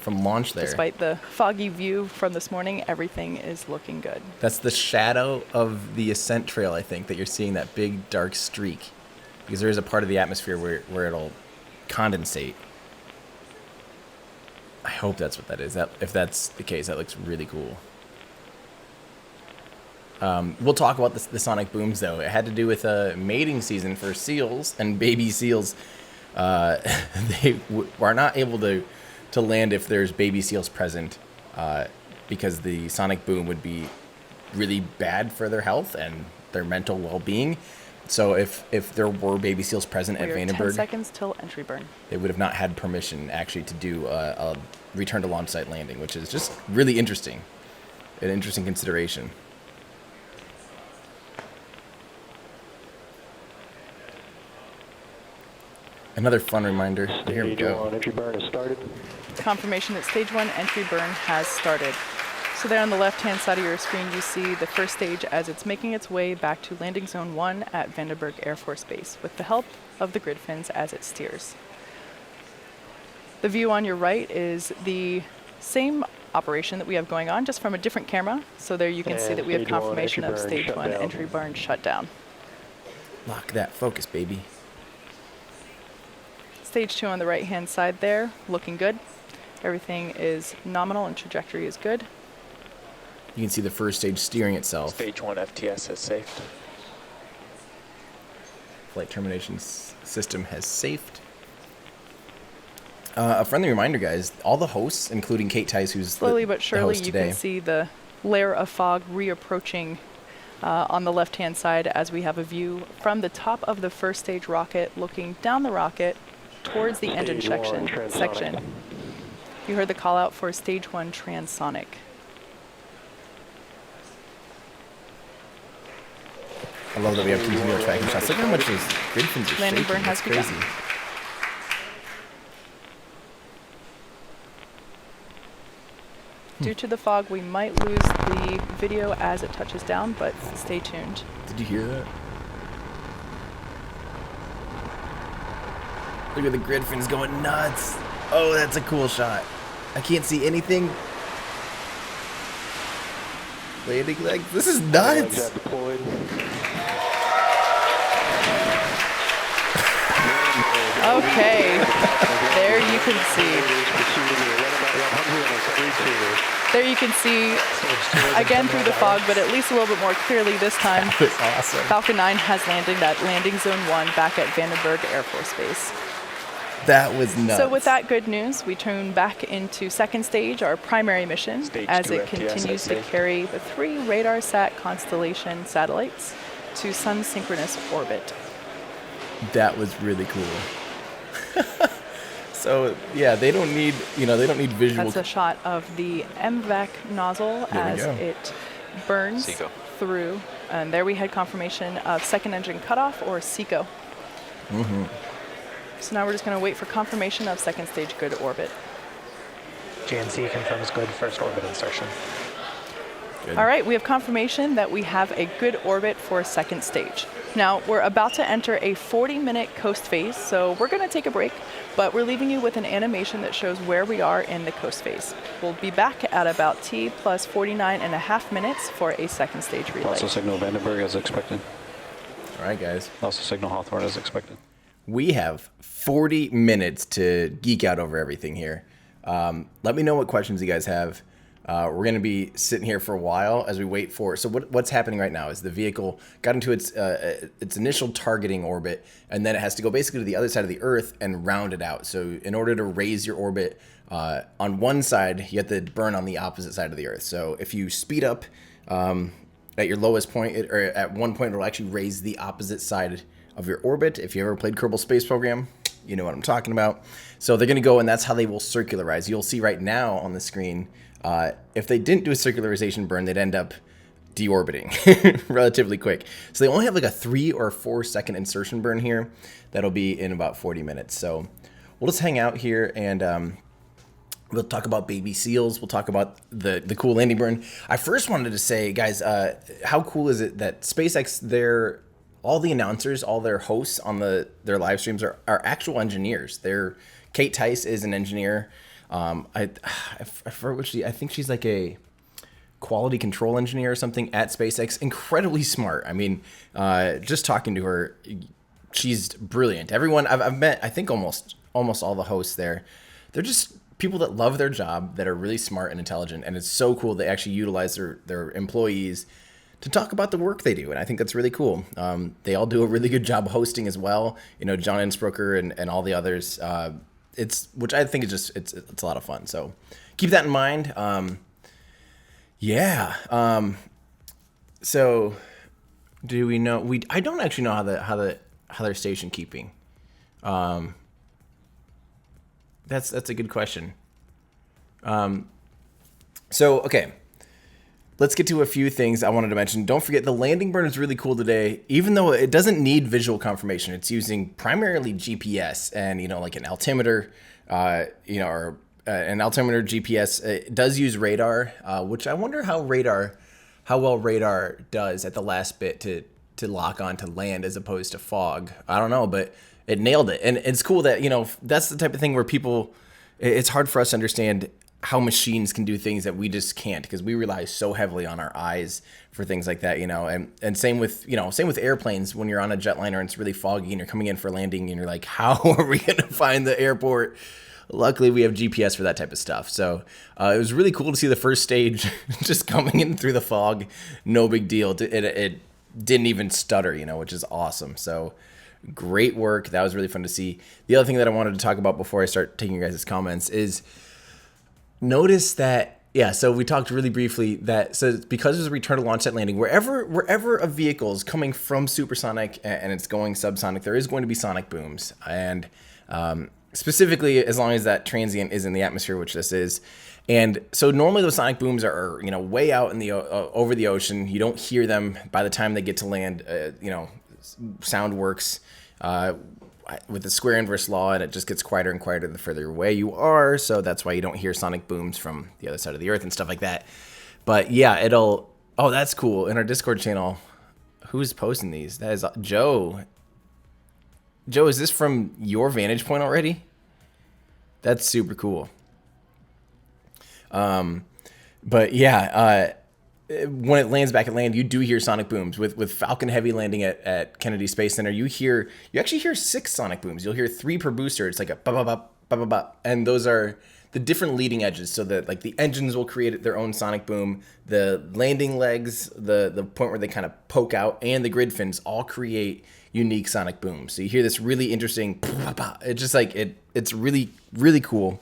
launch there. Despite the foggy view from this morning, everything is looking good. That's the shadow of the Ascent trail, I think, that you're seeing that big dark streak. Because there is a part of the atmosphere where it'll condensate. I hope that's what that is. If that's the case, that looks really cool. We'll talk about the sonic booms, though. It had to do with a mating season for seals and baby seals. They are not able to land if there's baby seals present because the sonic boom would be really bad for their health and their mental well-being. So if there were baby seals present at Vandenberg, 10 seconds till entry burn. They would have not had permission actually to do a return to launch site landing, which is just really interesting. An interesting consideration. Another fun reminder. Here we go. Entry burn has started. Confirmation that stage 1 entry burn has started. So there on the left-hand side of your screen, you see the first stage as it's making its way back to landing zone 1 at Vandenberg Air Force Base with the help of the grid fins as it steers. The view on your right is the same operation that we have going on, just from a different camera. So there you can see that we have confirmation of stage 1 entry burn shutdown. Lock that focus, baby. Stage 2 on the right-hand side there, looking good. Everything is nominal and trajectory is good. You can see the first stage steering itself. Stage 1 FTS is safe. Flight termination system has safed. A friendly reminder, guys, all the hosts, including Kate Tice, who's slowly but surely you today, can see the layer of fog reapproaching on the left-hand side as we have a view from the top of the first stage rocket looking down the rocket towards the engine section. You heard the call out for stage 1 transonic. I love that we have two wheel tracking shots. Look how much those grid fins are Landing shaking. burn has That's crazy. begun. Due to the fog, we might lose the video as it touches down, but stay tuned. Did you hear that? Look at the grid fins going nuts. Oh, that's a cool shot. I can't see anything. Landing legs. This is nuts. Okay, there you can see. There you can see, again through the fog, but at least a little bit more clearly this time. That was awesome. Falcon 9 has landed at landing zone 1 back at Vandenberg Air Force Base. That was nuts. So with that good news, we turn back into second stage, our primary mission, as it continues to carry the 3 RadarSat constellation satellites to sun-synchronous orbit. That was really cool. So yeah, they don't need visual. That's a shot of the MVAC nozzle as it burns through. And there we had confirmation of second engine cutoff, or SECO. Mm-hmm. So now we're just going to wait for confirmation of second stage good orbit. GNC confirms good first orbit insertion. Good. All right, we have confirmation that we have a good orbit for second stage. Now, we're about to enter a 40-minute coast phase, so we're going to take a break, but we're leaving you with an animation that shows where we are in the coast phase. We'll be back at about T plus 49.5 minutes for a second stage relay. Also signal Vandenberg as expected. All right, guys. Also signal Hawthorne as expected. We have 40 minutes to geek out over everything here. Let me know what questions you guys have. We're going to be sitting here for a while as we wait for. So what's happening right now is the vehicle got into its initial targeting orbit, and then it has to go basically to the other side of the Earth and round it out. So in order to raise your orbit on one side, you have to burn on the opposite side of the Earth. So if you speed up at your lowest point, or at one point, it'll actually raise the opposite side of your orbit. If you ever played Kerbal Space Program, you know what I'm talking about. So they're going to go, and that's how they will circularize. You'll see right now on the screen, if they didn't do a circularization burn, they'd end up deorbiting relatively quick. So they only have like a 3 or 4 second insertion burn here. That'll be in about 40 minutes. So we'll just hang out here, and we'll talk about baby seals. We'll talk about the cool landing burn. I first wanted to say, guys, how cool is it that SpaceX, all the announcers, all their hosts on their live streams are actual engineers. Kate Tice is an engineer. I forget what I think she's like a quality control engineer or something at SpaceX. Incredibly smart. I mean, just talking to her, she's brilliant. Everyone I've met, I think almost all the hosts there, they're just people that love their job, that are really smart and intelligent, and it's so cool they actually utilize their employees to talk about the work they do, and I think that's really cool. They all do a really good job hosting as well. You know, John Innsbrucker and all the others. Which I think is just it's a lot of fun. So keep that in mind. So do we know? I don't actually know how they're station keeping. That's a good question. So okay. Let's get to a few things I wanted to mention. Don't forget, the landing burn is really cool today. Even though it doesn't need visual confirmation, it's using primarily GPS and, like an altimeter, or an altimeter GPS. It does use radar, which I wonder how well radar does at the last bit to lock on to land as opposed to fog. I don't know, but it nailed it. And it's cool that, that's the type of thing where it's hard for us to understand how machines can do things that we just can't, because we rely so heavily on our eyes for things like that, and same with airplanes. When you're on a jetliner and it's really foggy and you're coming in for landing and you're like, how are we going to find the airport? Luckily we have GPS for that type of stuff. So it was really cool to see the first stage just coming in through the fog. No big deal. It didn't even stutter, which is awesome. So great work. That was really fun to see. The other thing that I wanted to talk about before I start taking your guys' comments is, notice that, so we talked really briefly that, so because there's a return to launch set landing, wherever a vehicle is coming from supersonic and it's going subsonic, there is going to be sonic booms. And specifically as long as that transient is in the atmosphere, which this is. And so normally those sonic booms are way out in the over the ocean. You don't hear them by the time they get to land. Sound works with the square inverse law, and it just gets quieter and quieter the further away you are. So that's why you don't hear sonic booms from the other side of the Earth and stuff like that. But yeah, oh, that's cool. In our Discord channel, who's posting these? That is Joe. Joe, is this from your vantage point already? That's super cool. But yeah, when it lands back at land, you do hear sonic booms. With Falcon Heavy landing at Kennedy Space Center, you actually hear 6 sonic booms. You'll hear 3 per booster. It's like a ba ba ba ba ba ba, and those are the different leading edges. So that like the engines will create their own sonic boom. The landing legs, the point where they kind of poke out, and the grid fins all create unique sonic booms. So you hear this really interesting. It's just like it's really really cool.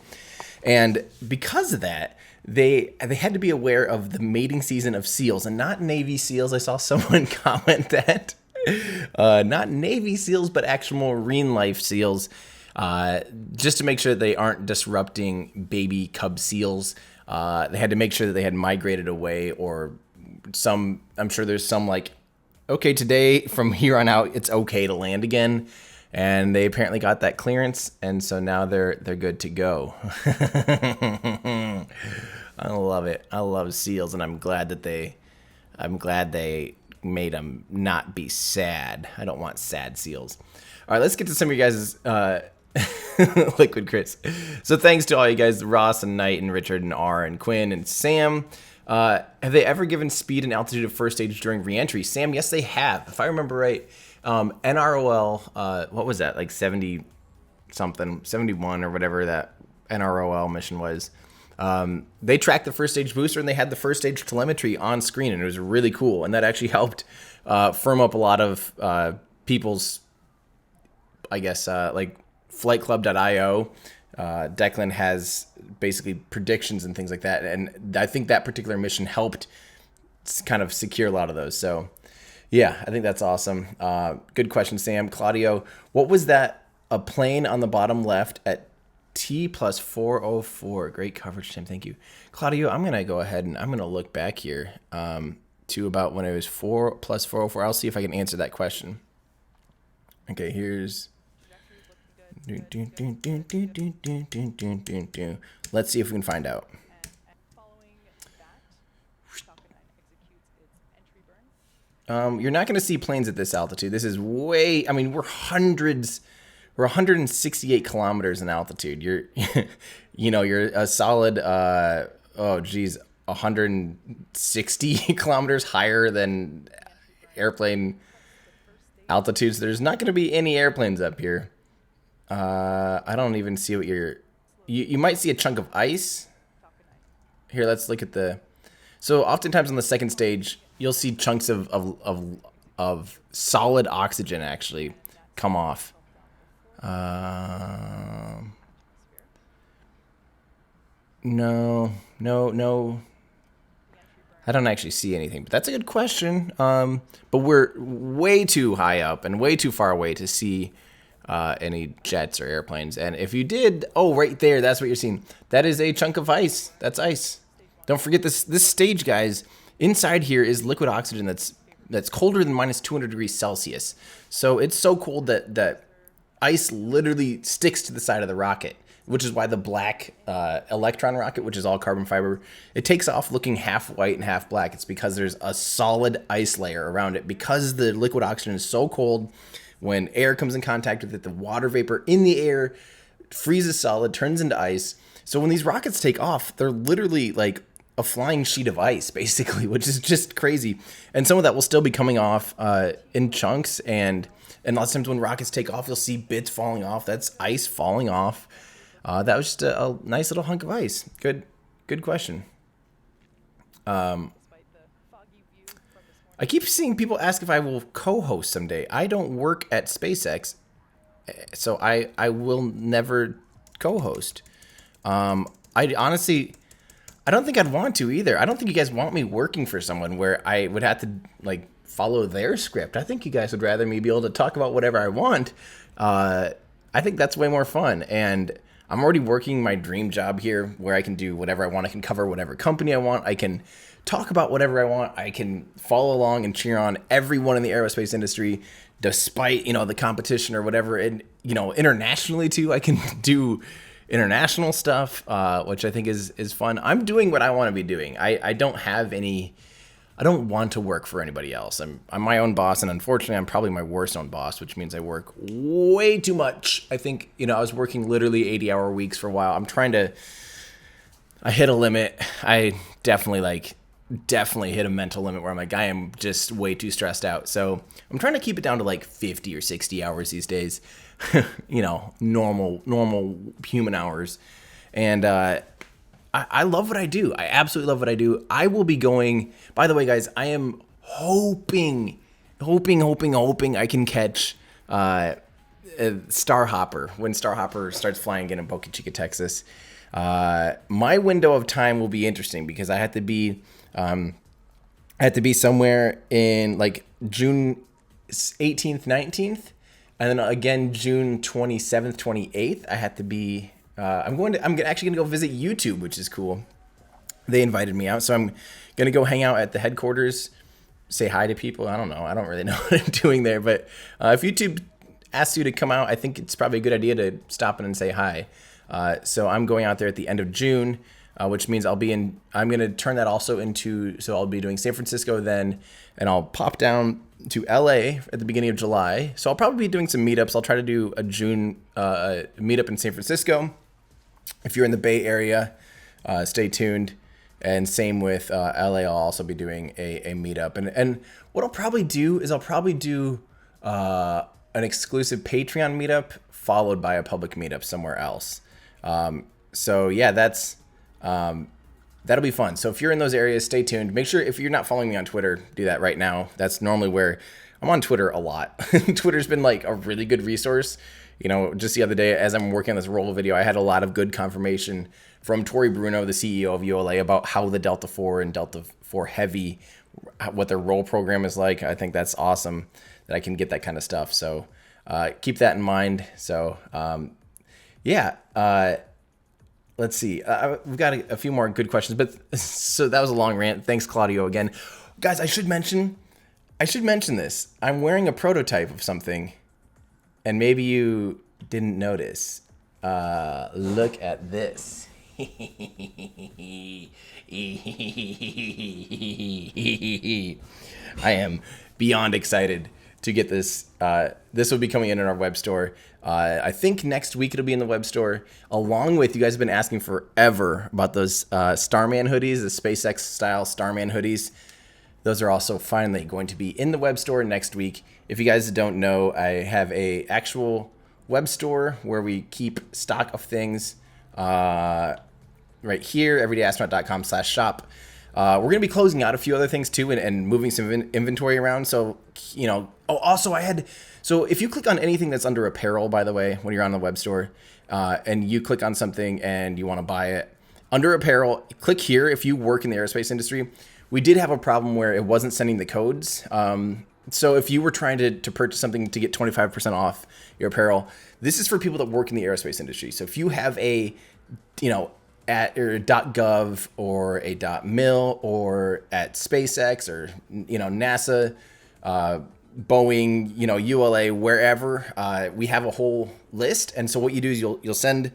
And because of that, they had to be aware of the mating season of seals, and not Navy SEALs. I saw someone comment that. Not Navy SEALs, but actual marine life seals, just to make sure that they aren't disrupting baby cub seals. They had to make sure that they had migrated away, or I'm sure there's some like, okay, today from here on out, it's okay to land again. And they apparently got that clearance, and so now they're good to go. I love it. I love seals, and I'm glad they made them not be sad. I don't want sad seals. All right, let's get to some of you guys' liquid crits. So thanks to all you guys, Ross and Knight and Richard and R and Quinn and Sam. Have they ever given speed and altitude of first stage during reentry? Sam, yes, they have. If I remember right. NROL, what was that, like 70 something, 71 or whatever that NROL mission was. They tracked the first stage booster, and they had the first stage telemetry on screen, and it was really cool. And that actually helped firm up a lot of people's, I guess, like flightclub.io. Declan has basically predictions and things like that, and I think that particular mission helped kind of secure a lot of those. So yeah, I think that's awesome. Good question, Sam. Claudio, what was that? A plane on the bottom left at T plus 404. Great coverage, Tim. Thank you. Claudio, I'm going to go ahead and I'm going to look back here to about when it was 4 plus 404. I'll see if I can answer that question. Okay, here's... Let's see if we can find out. You're not going to see planes at this altitude. This is way, I mean, we're 168 kilometers in altitude. You're, you're a solid, 160 kilometers higher than airplane altitudes. There's not going to be any airplanes up here. I don't even see what you might see a chunk of ice. Here, let's look at so oftentimes on the second stage, you'll see chunks of solid oxygen actually come off. No. I don't actually see anything, but that's a good question. But we're way too high up and way too far away to see any jets or airplanes. And if you did, right there, that's what you're seeing. That is a chunk of ice. That's ice. Don't forget this stage, guys. Inside here is liquid oxygen that's colder than minus 200 degrees Celsius. So it's so cold that ice literally sticks to the side of the rocket, which is why the black Electron rocket, which is all carbon fiber, it takes off looking half white and half black. It's because there's a solid ice layer around it. Because the liquid oxygen is so cold, when air comes in contact with it, the water vapor in the air freezes solid, turns into ice. So when these rockets take off, they're literally like a flying sheet of ice, basically, which is just crazy. And some of that will still be coming off in chunks, and lots of times when rockets take off, you'll see bits falling off. That's ice falling off. That was just a nice little hunk of ice. Good question. I keep seeing people ask if I will co-host someday. I don't work at SpaceX, so I will never co-host. I honestly... I don't think I'd want to either. I don't think you guys want me working for someone where I would have to follow their script. I think you guys would rather me be able to talk about whatever I want. I think that's way more fun. And I'm already working my dream job here where I can do whatever I want. I can cover whatever company I want. I can talk about whatever I want. I can follow along and cheer on everyone in the aerospace industry, despite, the competition or whatever. And, internationally too, I can do international stuff, which I think is fun. I'm doing what I want to be doing. I don't want to work for anybody else. I'm my own boss, and unfortunately, I'm probably my worst own boss, which means I work way too much. I think, I was working literally 80-hour weeks for a while. I hit a limit. I definitely hit a mental limit where I'm like, I am just way too stressed out. So I'm trying to keep it down to 50 or 60 hours these days, normal human hours. And, I love what I do. I absolutely love what I do. I will be going, by the way, guys, I am hoping I can catch Starhopper when Starhopper starts flying again in Boca Chica, Texas. My window of time will be interesting because I have to be somewhere in June 18th, 19th, and then again June 27th, 28th. I have to be. I'm actually gonna go visit YouTube, which is cool. They invited me out, so I'm gonna go hang out at the headquarters, say hi to people. I don't know. I don't really know what I'm doing there, but if YouTube asks you to come out, I think it's probably a good idea to stop in and say hi. So I'm going out there at the end of June, which means I'm gonna turn that also into. So I'll be doing San Francisco then, and I'll pop down to LA at the beginning of July. So I'll probably be doing some meetups. I'll try to do a June meetup in San Francisco. If you're in the Bay Area, stay tuned. And same with LA, I'll also be doing a meetup. And what I'll probably do is an exclusive Patreon meetup followed by a public meetup somewhere else. So yeah, that'll be fun. So if you're in those areas, stay tuned. Make sure if you're not following me on Twitter, do that right now. That's normally where I'm on Twitter a lot. Twitter's been a really good resource. Just the other day, as I'm working on this roll video, I had a lot of good confirmation from Tori Bruno, the CEO of ULA, about how the Delta IV and Delta IV Heavy, what their roll program is like. I think that's awesome that I can get that kind of stuff. So keep that in mind. So let's see. We've got a few more good questions, but so that was a long rant. Thanks, Claudio, again. Guys, I should mention this. I'm wearing a prototype of something. And maybe you didn't notice. Look at this. I am beyond excited to get this. This will be coming in our web store. I think next week it'll be in the web store. Along with, you guys have been asking forever about those Starman hoodies, the SpaceX style Starman hoodies. Those are also finally going to be in the web store next week. If you guys don't know, I have a actual web store where we keep stock of things right here, everydayastronaut.com/shop. We're going to be closing out a few other things too and moving some inventory around. So, also so if you click on anything that's under apparel, by the way, when you're on the web store, and you click on something and you want to buy it, under apparel, click here if you work in the aerospace industry. We did have a problem where it wasn't sending the codes. So if you were trying to purchase something to get 25% off your apparel, this is for people that work in the aerospace industry. So if you have a, at or .gov or a .mil or at SpaceX or, NASA, Boeing, ULA, wherever, we have a whole list. And so what you do is you'll send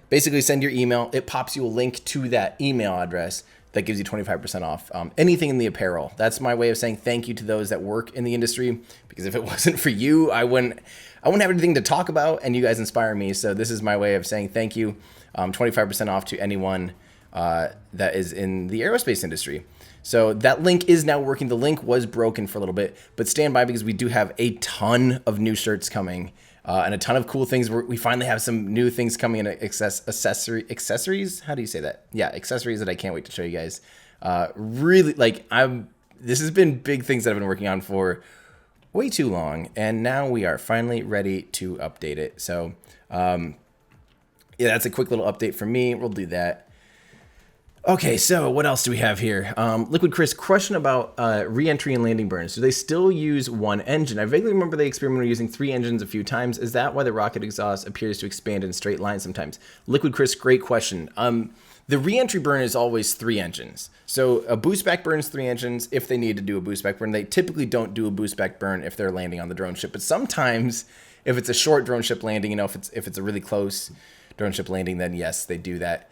your email. It pops you a link to that email address that gives you 25% off anything in the apparel. That's my way of saying thank you to those that work in the industry, because if it wasn't for you, I wouldn't have anything to talk about, and you guys inspire me. So this is my way of saying thank you. 25% off to anyone that is in the aerospace industry. So that link is now working. The link was broken for a little bit, but stand by because we do have a ton of new shirts coming. And a ton of cool things. We finally have some new things coming in accessories. How do you say that? Yeah, accessories that I can't wait to show you guys. Really, this has been big things that I've been working on for way too long, and now we are finally ready to update it. So, that's a quick little update from me. We'll do that. Okay, so what else do we have here? Liquid Chris, question about re-entry and landing burns. Do they still use one engine? I vaguely remember they experimented using 3 engines a few times. Is that why the rocket exhaust appears to expand in straight lines sometimes? Liquid Chris, great question. The re-entry burn is always 3 engines. So a boost back burn is 3 engines if they need to do a boost back burn. They typically don't do a boost back burn if they're landing on the drone ship. But sometimes if it's a short drone ship landing, you know, if it's a really close drone ship landing, then yes, they do that.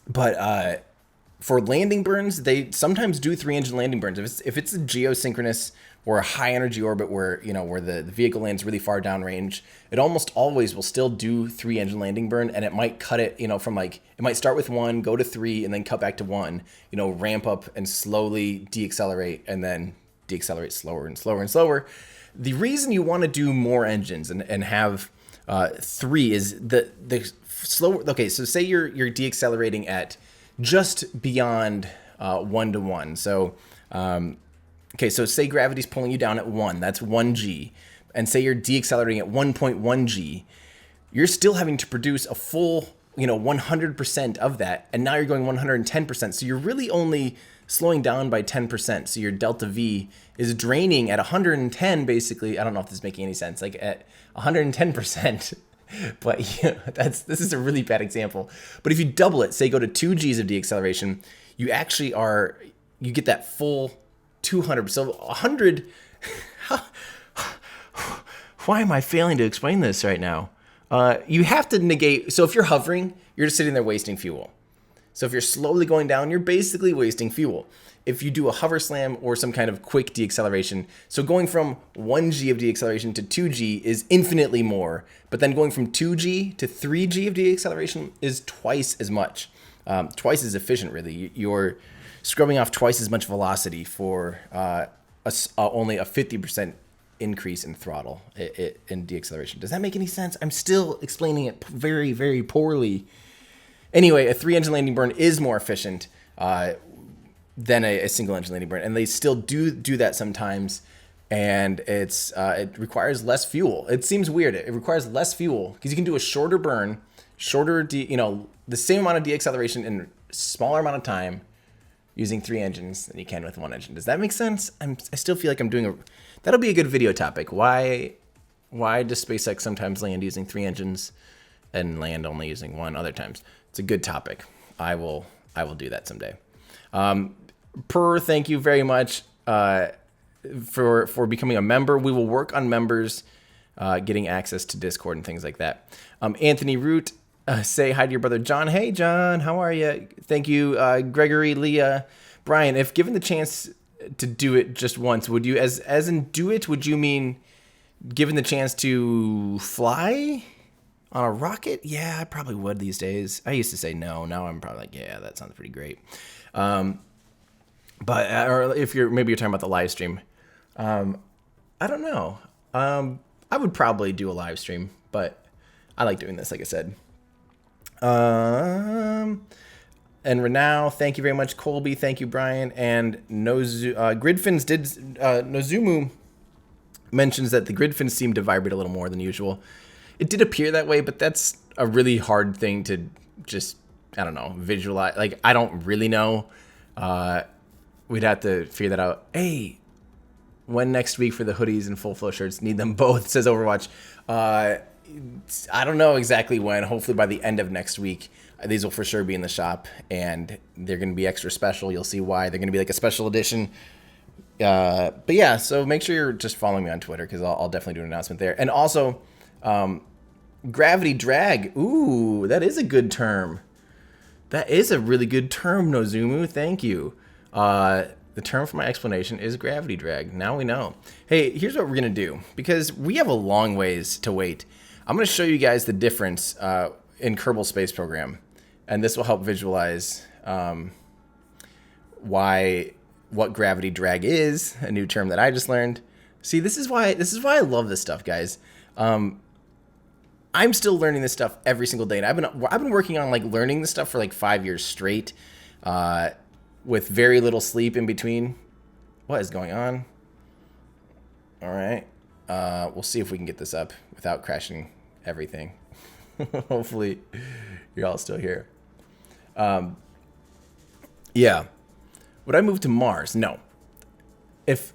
But for landing burns, they sometimes do 3-engine landing burns. If it's a geosynchronous or a high energy orbit where, you know, where the vehicle lands really far downrange, it almost always will still do 3-engine landing burn, and it might cut it, you know, from like, it might start with 1, go to 3, and then cut back to 1, you know, ramp up and slowly deaccelerate, and then deaccelerate slower and slower and slower. The reason you want to do more engines and have 3 is the slower. Okay, so say you're deaccelerating at just beyond 1 to 1. So okay, so say gravity's pulling you down at 1, that's 1g, and say you're deaccelerating at 1.1 g, you're still having to produce a full, you know, 100% of that, and now you're going 110%. So you're really only slowing down by 10%. So your delta V is draining at 110, basically. I don't know if this is making any sense, like at 110%. But you know, this is a really bad example. But if you double it, say go to 2 Gs of deacceleration, you actually you get that full 200. So 100. Why am I failing to explain this right now? You have to negate. So if you're hovering, you're just sitting there wasting fuel. So if you're slowly going down, you're basically wasting fuel. If you do a hover slam or some kind of quick deacceleration, so going from 1G of deacceleration to 2G is infinitely more, but then going from 2G to 3G of deacceleration is twice as much, twice as efficient, really. You're scrubbing off twice as much velocity for only a 50% increase in throttle in deacceleration. Does that make any sense? I'm still explaining it very, very poorly. Anyway, a 3-engine landing burn is more efficient than a single-engine landing burn, and they still do that sometimes. And it requires less fuel. It seems weird. It requires less fuel because you can do a shorter burn, the same amount of deacceleration in a smaller amount of time using 3 engines than you can with 1 engine. Does that make sense? I still feel like I'm doing that'll be a good video topic. Why does SpaceX sometimes land using 3 engines and land only using 1 other times? It's a good topic. I will do that someday. Thank you very much for becoming a member. We will work on members getting access to Discord and things like that. Anthony Root, say hi to your brother John. Hey John, how are you? Thank you, Gregory, Leah, Brian. If given the chance to do it just once, would you, as in do it, would you mean given the chance to fly on a rocket? Yeah, I probably would these days. I used to say no. Now I'm probably like, yeah, that sounds pretty great. But or if you're talking about the live stream, I don't know. I would probably do a live stream, but I like doing this, like I said. And Renow, thank you very much. Colby, thank you, Brian. And Gridfins did Nozumu mentions that the Gridfins seem to vibrate a little more than usual. It did appear that way, but that's a really hard thing to just, I don't know, visualize. Like, I don't really know. We'd have to figure that out. Hey, when next week for the hoodies and full flow shirts? Need them both, says Overwatch. I don't know exactly when. Hopefully by the end of next week. These will for sure be in the shop, and they're going to be extra special. You'll see why. They're going to be like a special edition. But yeah, so make sure you're just following me on Twitter because I'll definitely do an announcement there. And also, gravity drag. Ooh, that is a good term. That is a really good term, Nozumu. Thank you. The term for my explanation is gravity drag. Now we know. Hey, here's what we're going to do. Because we have a long ways to wait, I'm going to show you guys the difference in Kerbal Space Program. And this will help visualize what gravity drag is, a new term that I just learned. See, this is why I love this stuff, guys. I'm still learning this stuff every single day, and I've been working on like learning this stuff for like 5 years straight, with very little sleep in between. What is going on? All right, we'll see if we can get this up without crashing everything. Hopefully, you're all still here. Yeah. Would I move to Mars? No. If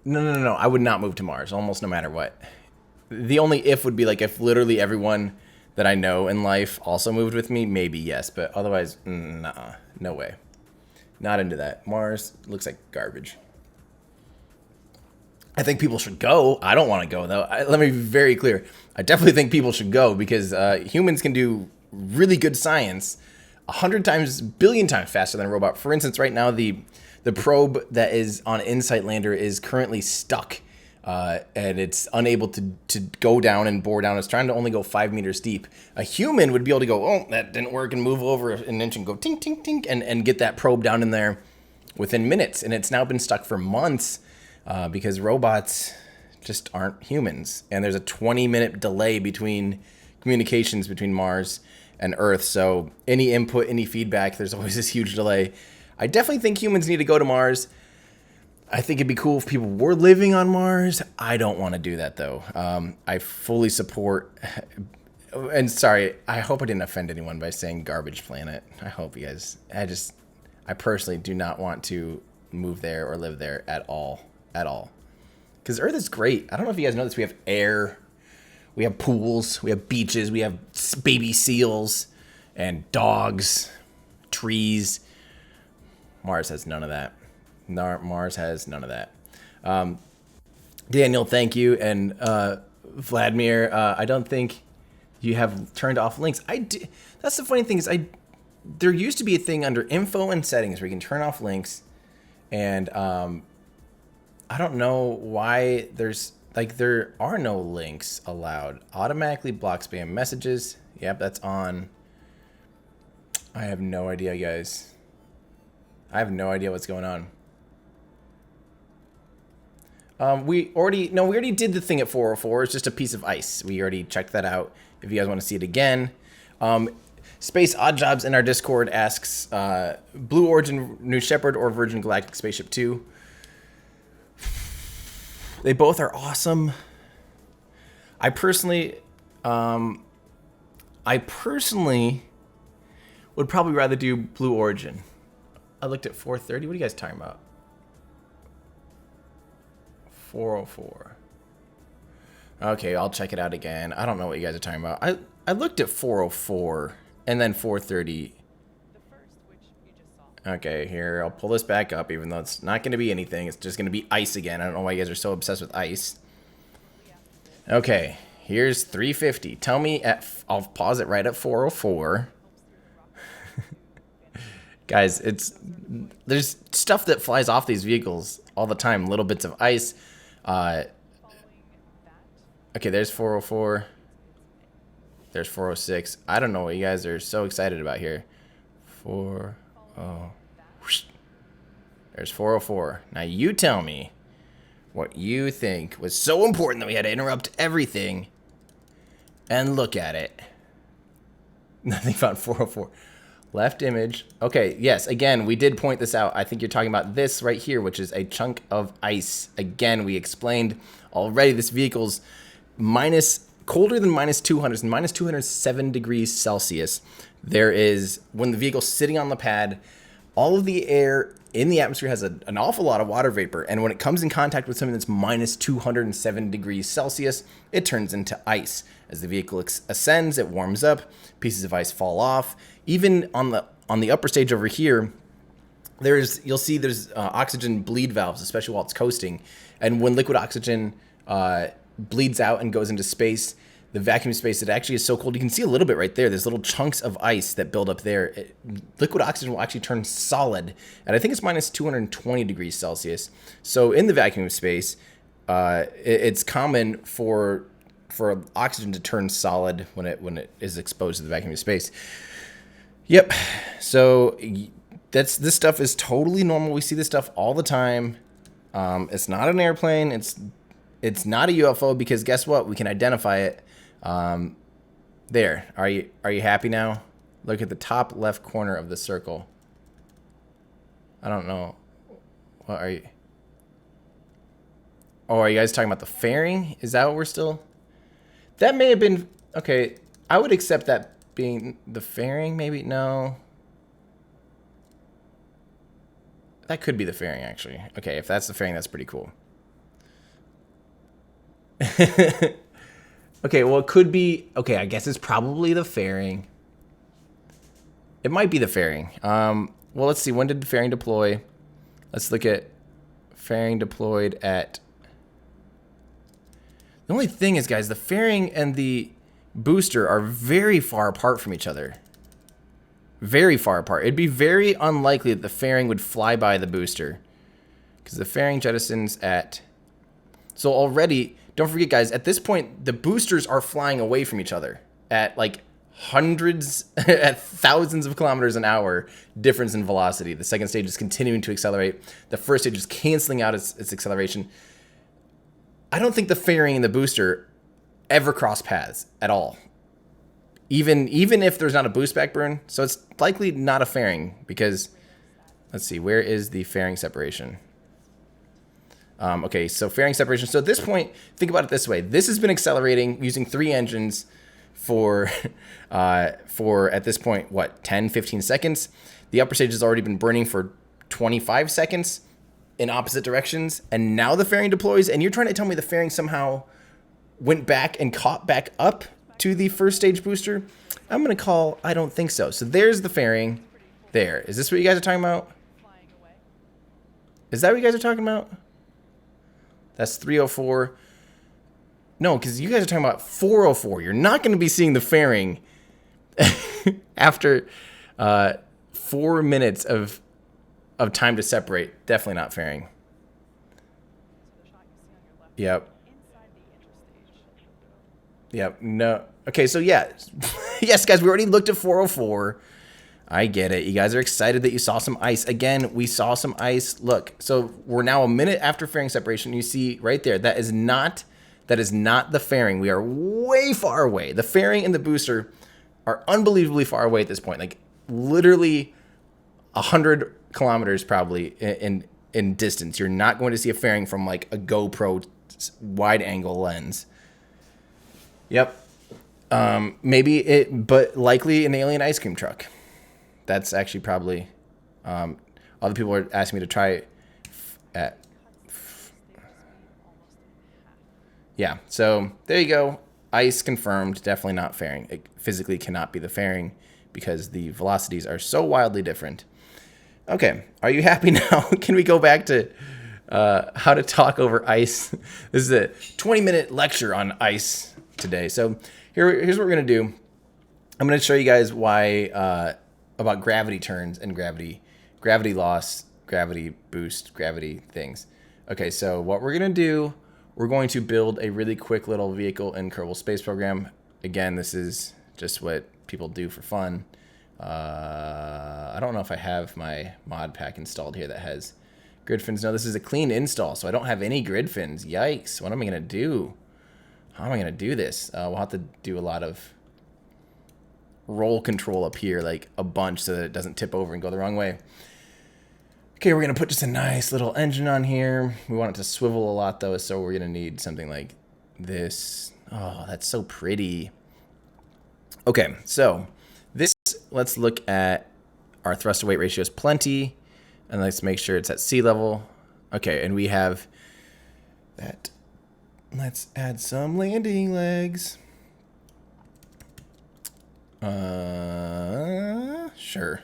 no, I would not move to Mars, almost no matter what. The only if would be like if literally everyone that I know in life also moved with me, maybe yes, but otherwise, nah, no way. Not into that. Mars looks like garbage. I think people should go. I don't want to go, though. Let me be very clear. I definitely think people should go because humans can do really good science 100 times, billion times faster than a robot. For instance, right now, the probe that is on InSight lander is currently stuck, and it's unable to go down and bore down. It's trying to only go 5 meters deep. A human would be able to go, oh, that didn't work, and move over an inch and go tink, tink, tink, and get that probe down in there within minutes. And it's now been stuck for months. Because robots just aren't humans. And there's a 20-minute delay between communications between Mars and Earth. So any input, any feedback, there's always this huge delay. I definitely think humans need to go to Mars. I think it'd be cool if people were living on Mars. I don't want to do that, though. I fully support... And sorry, I hope I didn't offend anyone by saying garbage planet. I hope you guys... I personally do not want to move there or live there at all. At all. Because Earth is great. I don't know if you guys know this. We have air. We have pools. We have beaches. We have baby seals and dogs, trees. Mars has none of that. Mars has none of that. Daniel, thank you. And Vladimir, I don't think you have turned off links. That's the funny thing is there used to be a thing under info and settings where you can turn off links. And I don't know why there are no links allowed. Automatically block spam messages. Yep, that's on. I have no idea, guys. I have no idea what's going on. We already did the thing at 404. It's just a piece of ice. We already checked that out. If you guys want to see it again. Space Odd Jobs in our Discord asks, Blue Origin, New Shepard, or Virgin Galactic Spaceship 2? They both are awesome. I personally would probably rather do Blue Origin. I looked at 430. What are you guys talking about? 404. Okay, I'll check it out again. I don't know what you guys are talking about. I looked at 404 and then 430. Okay, here, I'll pull this back up, even though it's not going to be anything. It's just going to be ice again. I don't know why you guys are so obsessed with ice. Okay, here's 350. Tell me I'll pause it right at 404. Guys, there's stuff that flies off these vehicles all the time. Little bits of ice. Okay, there's 404. There's 406. I don't know what you guys are so excited about here. There's 404. Now you tell me what you think was so important that we had to interrupt everything and look at it. Nothing found 404. Left image. Okay, yes, again, we did point this out. I think you're talking about this right here, which is a chunk of ice. Again, we explained already this vehicle's colder than -200, minus 207 degrees Celsius. There is, when the vehicle's sitting on the pad, all of the air in the atmosphere has an awful lot of water vapor, and when it comes in contact with something that's minus 207 degrees Celsius, it turns into ice. As the vehicle ascends, it warms up, pieces of ice fall off. Even on the upper stage over here, you'll see there's oxygen bleed valves, especially while it's coasting. And when liquid oxygen bleeds out and goes into space, the vacuum space, it actually is so cold. You can see a little bit right there. There's little chunks of ice that build up there. Liquid oxygen will actually turn solid, and I think it's minus 220 degrees Celsius. So in the vacuum space, it's common for oxygen to turn solid when it is exposed to the vacuum space. Yep. So this stuff is totally normal. We see this stuff all the time. It's not an airplane. It's not a UFO because guess what? We can identify it. There. Are you happy now? Look at the top left corner of the circle. I don't know. What are you? Oh, are you guys talking about the fairing? Is that what we're still? That may have been okay. I would accept that being the fairing. Maybe no. That could be the fairing, actually. Okay, if that's the fairing, that's pretty cool. Okay, well, it could be... Okay, I guess it's probably the fairing. It might be the fairing. Well, let's see. When did the fairing deploy? Let's look at fairing deployed at... The only thing is, guys, the fairing and the booster are very far apart from each other. Very far apart. It'd be very unlikely that the fairing would fly by the booster. Because the fairing jettisons at... So already... Don't forget, guys, at this point, the boosters are flying away from each other at like hundreds, at thousands of kilometers an hour difference in velocity. The second stage is continuing to accelerate. The first stage is canceling out its acceleration. I don't think the fairing and the booster ever cross paths at all. Even if there's not a boost back burn. So it's likely not a fairing because, let's see, where is the fairing separation? Okay, so fairing separation. So at this point, think about it this way. This has been accelerating using 3 engines for at this point, what, 10, 15 seconds? The upper stage has already been burning for 25 seconds in opposite directions. And now the fairing deploys. And you're trying to tell me the fairing somehow went back and caught back up to the first stage booster? I'm going to call, I don't think so. So there's the fairing. There. Is this what you guys are talking about? Is that what you guys are talking about? That's 304. No, because you guys are talking about 404. You're not going to be seeing the fairing after 4 minutes of time to separate. Definitely not fairing. Yep. Yep. No. Okay, so yeah. Yes, guys, we already looked at 404. I get it. You guys are excited that you saw some ice. Again, we saw some ice. Look, so we're now a minute after fairing separation. You see right there, that is not the fairing. We are way far away. The fairing and the booster are unbelievably far away at this point. Like literally 100 kilometers probably in distance. You're not going to see a fairing from like a GoPro wide angle lens. Yep. Maybe it, but likely an alien ice cream truck. That's actually probably, other people are asking me to try at, yeah, so there you go. Ice confirmed, definitely not fairing. It physically cannot be the fairing because the velocities are so wildly different. Okay, are you happy now? Can we go back to how to talk over ice? This is a 20-minute lecture on ice today. So here's what we're going to do. I'm going to show you guys why, about gravity turns and gravity loss, gravity boost, gravity things. Okay, so what we're going to do, we're going to build a really quick little vehicle in Kerbal Space Program. Again, this is just what people do for fun. I don't know if I have my mod pack installed here that has grid fins. No, this is a clean install, so I don't have any grid fins. Yikes, what am I going to do? How am I going to do this? We'll have to do a lot of roll control up here, like a bunch, so that it doesn't tip over and go the wrong way. Okay, we're going to put just a nice little engine on here. We want it to swivel a lot, though, so we're going to need something like this. Oh, that's so pretty. Okay, so this, let's look at our thrust to weight ratio is plenty, and let's make sure it's at sea level. Okay, and we have that. Let's add some landing legs. Sure.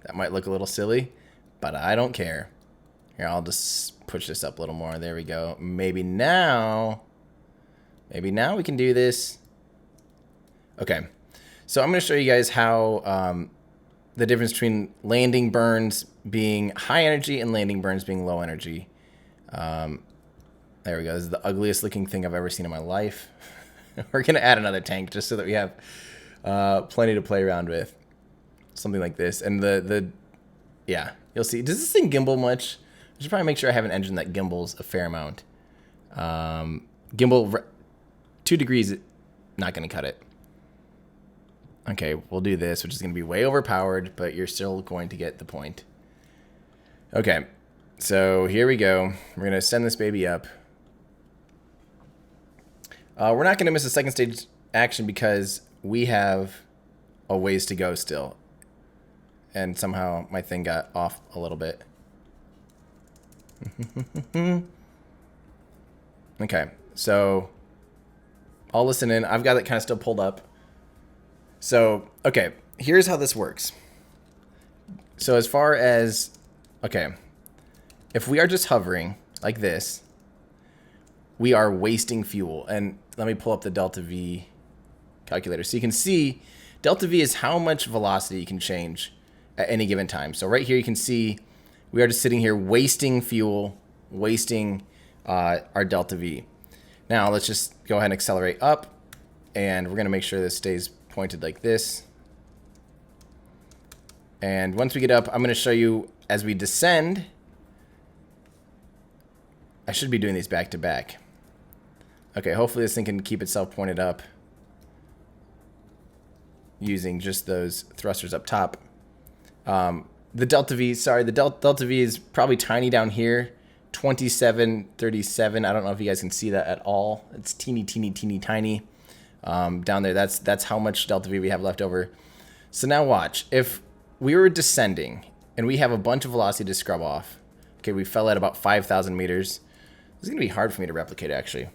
That might look a little silly, but I don't care. Here, I'll just push this up a little more. There we go. Maybe now we can do this. Okay. So I'm going to show you guys how the difference between landing burns being high energy and landing burns being low energy. There we go. This is the ugliest looking thing I've ever seen in my life. We're going to add another tank just so that we have plenty to play around with. Something like this. And yeah, you'll see. Does this thing gimbal much? I should probably make sure I have an engine that gimbals a fair amount. Gimbal 2 degrees, not going to cut it. Okay, we'll do this, which is going to be way overpowered, but you're still going to get the point. Okay, so here we go. We're going to send this baby up. We're not going to miss a second stage action because we have a ways to go still. And somehow my thing got off a little bit. Okay, so I'll listen in. I've got it kind of still pulled up. So, okay, here's how this works. So as far as, okay, if we are just hovering like this, we are wasting fuel. And let me pull up the delta V calculator. So you can see delta V is how much velocity you can change at any given time. So right here you can see we are just sitting here wasting fuel, wasting our delta V. Now let's just go ahead and accelerate up, and we're gonna make sure this stays pointed like this. And once we get up, I'm gonna show you as we descend. I should be doing these back to back. Okay, hopefully this thing can keep itself pointed up using just those thrusters up top. The delta V, sorry, the delta V is probably tiny down here, 2737. I don't know if you guys can see that at all. It's teeny, teeny, teeny, tiny. Down there, that's how much delta V we have left over. So now watch. If we were descending and we have a bunch of velocity to scrub off, okay, we fell at about 5,000 meters. This is going to be hard for me to replicate, actually.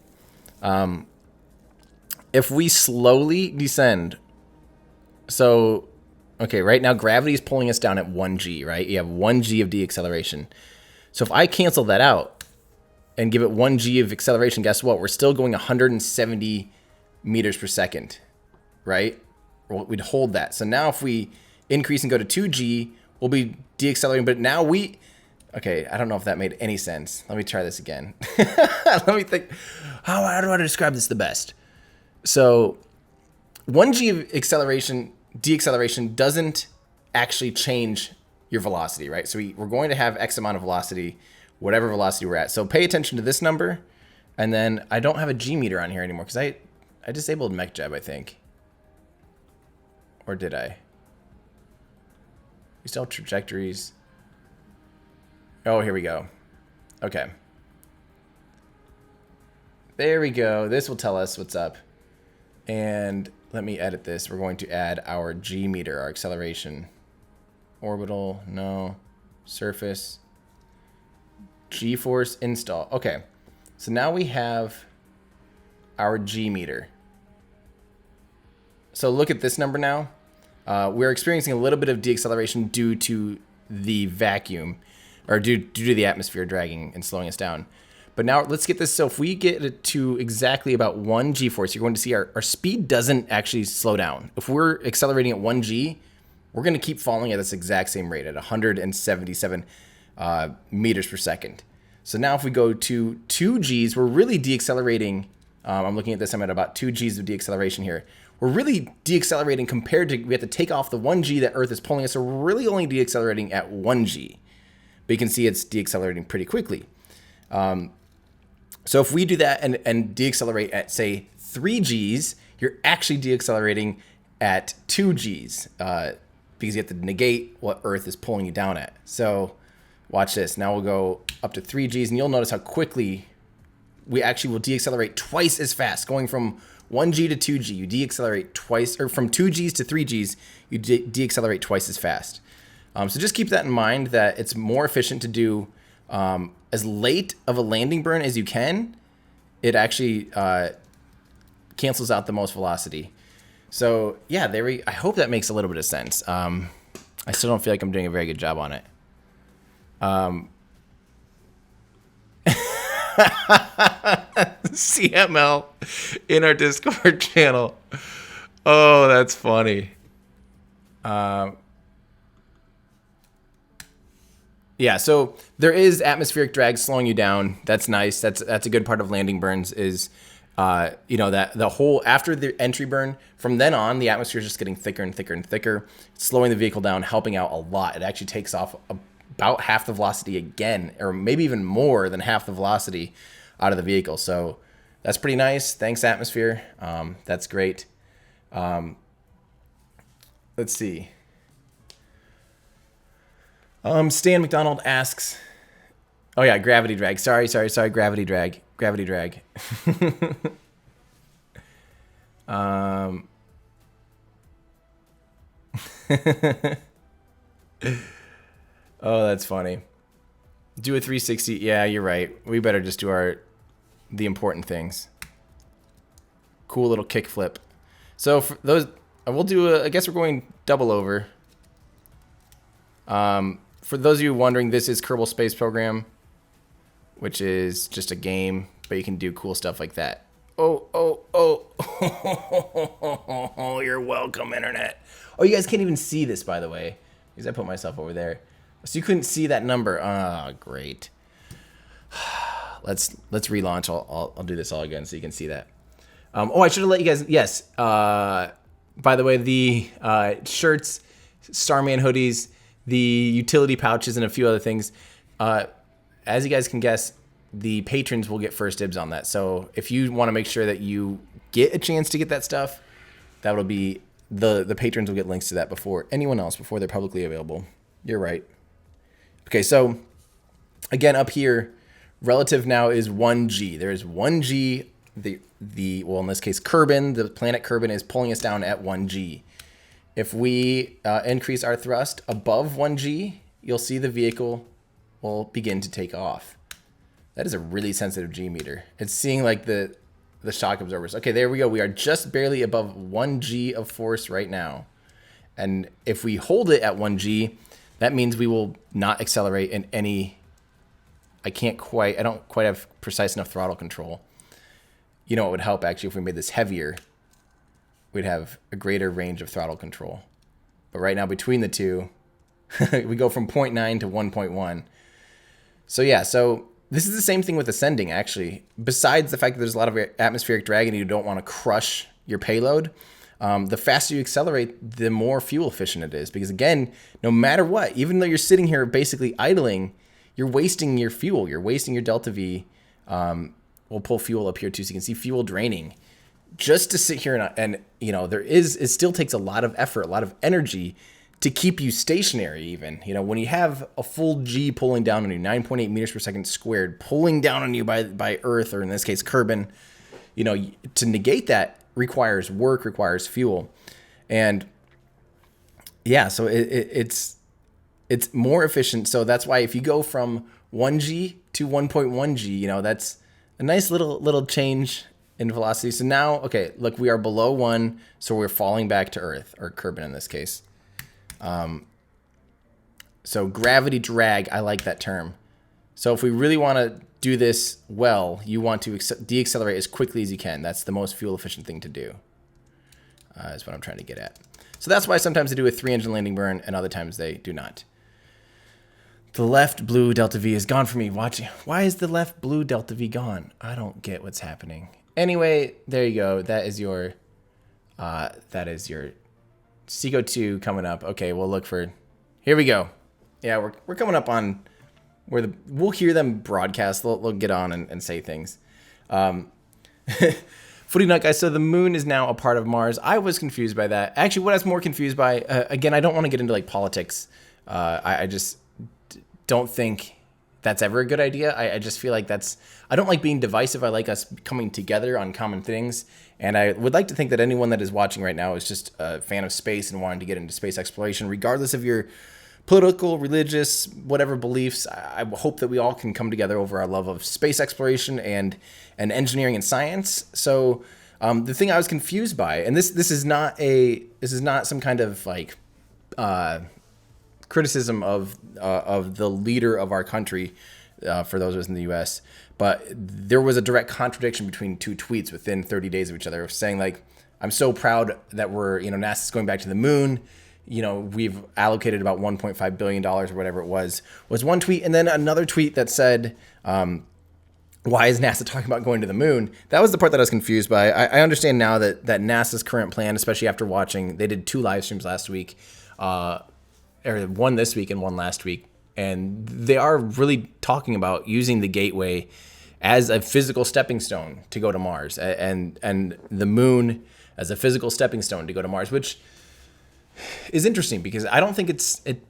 If we slowly descend, so, okay, right now gravity is pulling us down at 1G, right? You have 1G of deacceleration. So if I cancel that out and give it 1G of acceleration, guess what? We're still going 170 meters per second, right? We'd hold that. So now if we increase and go to 2G, we'll be deaccelerating, but now we... Okay, I don't know if that made any sense. Let me try this again. Let me think. How do I describe this the best? So 1G of acceleration, deacceleration doesn't actually change your velocity, right? So we're going to have X amount of velocity, whatever velocity we're at. So pay attention to this number. And then I don't have a G meter on here anymore because I disabled MechJeb, I think. Or did I? We still have trajectories. Oh, here we go. Okay. There we go. This will tell us what's up. And let me edit this. We're going to add our G meter, our acceleration. Orbital, no. Surface. G-force install. Okay. So now we have our G meter. So look at this number now. We're experiencing a little bit of deacceleration due to the vacuum, or due to the atmosphere dragging and slowing us down. But now let's get this. So if we get it to exactly about 1 G-force, you're going to see our speed doesn't actually slow down. If we're accelerating at 1 G, we're going to keep falling at this exact same rate at 177 meters per second. So now if we go to 2 Gs, we're really deaccelerating. I'm looking at this, I'm at about 2 Gs of deacceleration here. We're really deaccelerating compared to, we have to take off the 1 G that Earth is pulling us, so we're really only deaccelerating at 1 G. But you can see it's deaccelerating pretty quickly. So if we do that and deaccelerate at, say, 3 Gs, you're actually deaccelerating at 2 Gs because you have to negate what Earth is pulling you down at. So watch this. Now we'll go up to 3 Gs, and you'll notice how quickly we actually will deaccelerate twice as fast. Going from 1 G to 2 G, you deaccelerate twice, or from 2 Gs to 3 Gs, you deaccelerate twice as fast. So just keep that in mind, that it's more efficient to do as late of a landing burn as you can. It actually cancels out the most velocity. So yeah, I hope that makes a little bit of sense. I still don't feel like I'm doing a very good job on it. CML in our Discord channel. Oh, that's funny. Yeah, so there is atmospheric drag slowing you down. That's nice. That's a good part of landing burns is, that the whole, after the entry burn, from then on, the atmosphere is just getting thicker and thicker and thicker, slowing the vehicle down, helping out a lot. It actually takes off about half the velocity again, or maybe even more than half the velocity out of the vehicle. So that's pretty nice. Thanks, atmosphere. That's great. Let's see. Stan McDonald asks, oh yeah, gravity drag. Sorry, gravity drag. Gravity drag. Oh, that's funny. Do a 360. Yeah, you're right. We better just do the important things. Cool little kick flip. So for those, we'll do I guess we're going double over. For those of you wondering, this is Kerbal Space Program, which is just a game, but you can do cool stuff like that. Oh, you're welcome, Internet. Oh, you guys can't even see this, by the way, because I put myself over there. So you couldn't see that number. Ah, great. Let's relaunch. I'll do this all again so you can see that. I should have let you guys. Yes. By the way, the shirts, Starman hoodies, the utility pouches, and a few other things. As you guys can guess, the patrons will get first dibs on that. So if you want to make sure that you get a chance to get that stuff, that'll be the patrons will get links to that before anyone else, before they're publicly available. You're right. Okay, so again, up here, relative now is 1G. There is 1G. Well, in this case, Kerbin, the planet Kerbin, is pulling us down at 1G. If we increase our thrust above 1G, you'll see the vehicle will begin to take off. That is a really sensitive G meter. It's seeing like the shock absorbers. Okay, there we go. We are just barely above 1G of force right now. And if we hold it at 1G, that means we will not accelerate in any... I don't quite have precise enough throttle control. You know, it would help actually if we made this heavier. We'd have a greater range of throttle control. But right now, between the two, we go from 0.9 to 1.1. So yeah, so this is the same thing with ascending, actually. Besides the fact that there's a lot of atmospheric drag and you don't want to crush your payload, the faster you accelerate, the more fuel efficient it is. Because again, no matter what, even though you're sitting here basically idling, you're wasting your fuel. You're wasting your delta V. We'll pull fuel up here too, so you can see fuel draining. Just to sit here and you know, it still takes a lot of effort, a lot of energy to keep you stationary even. You know, when you have a full G pulling down on you, 9.8 meters per second squared, pulling down on you by Earth, or in this case, Kerbin, you know, to negate that requires work, requires fuel. And yeah, so it's more efficient. So that's why if you go from 1G to 1.1G, you know, that's a nice little change in velocity. So now, okay, look, we are below 1, so we're falling back to Earth, or Kerbin in this case. So gravity drag, I like that term. So if we really want to do this well, you want to deaccelerate as quickly as you can. That's the most fuel efficient thing to do, is what I'm trying to get at. So that's why sometimes they do a 3-engine landing burn and other times they do not. The left blue delta V is gone for me. Why is the left blue delta V gone? I don't get what's happening. Anyway, there you go. That is your Seco 2 coming up. Okay, we'll look for. Here we go. Yeah, we're coming up on where we'll hear them broadcast. They'll get on and say things. Footy Nut guys, so the moon is now a part of Mars. I was confused by that. Actually, what I was more confused by, again, I don't want to get into like politics. I just don't think that's ever a good idea. I just feel like I don't like being divisive. I like us coming together on common things. And I would like to think that anyone that is watching right now is just a fan of space and wanting to get into space exploration, regardless of your political, religious, whatever beliefs. I hope that we all can come together over our love of space exploration and engineering and science. So the thing I was confused by, and this is not some kind of like criticism of the leader of our country, for those of us in the U.S., but there was a direct contradiction between two tweets within 30 days of each other, saying like, I'm so proud that NASA's going back to the moon. You know, we've allocated about $1.5 billion or whatever it was one tweet. And then another tweet that said, why is NASA talking about going to the moon? That was the part that I was confused by. I understand now that NASA's current plan, especially after watching, they did 2 live streams last week, or one this week and one last week. And they are really talking about using the Gateway as a physical stepping stone to go to Mars, and the moon as a physical stepping stone to go to Mars, which is interesting because I don't think it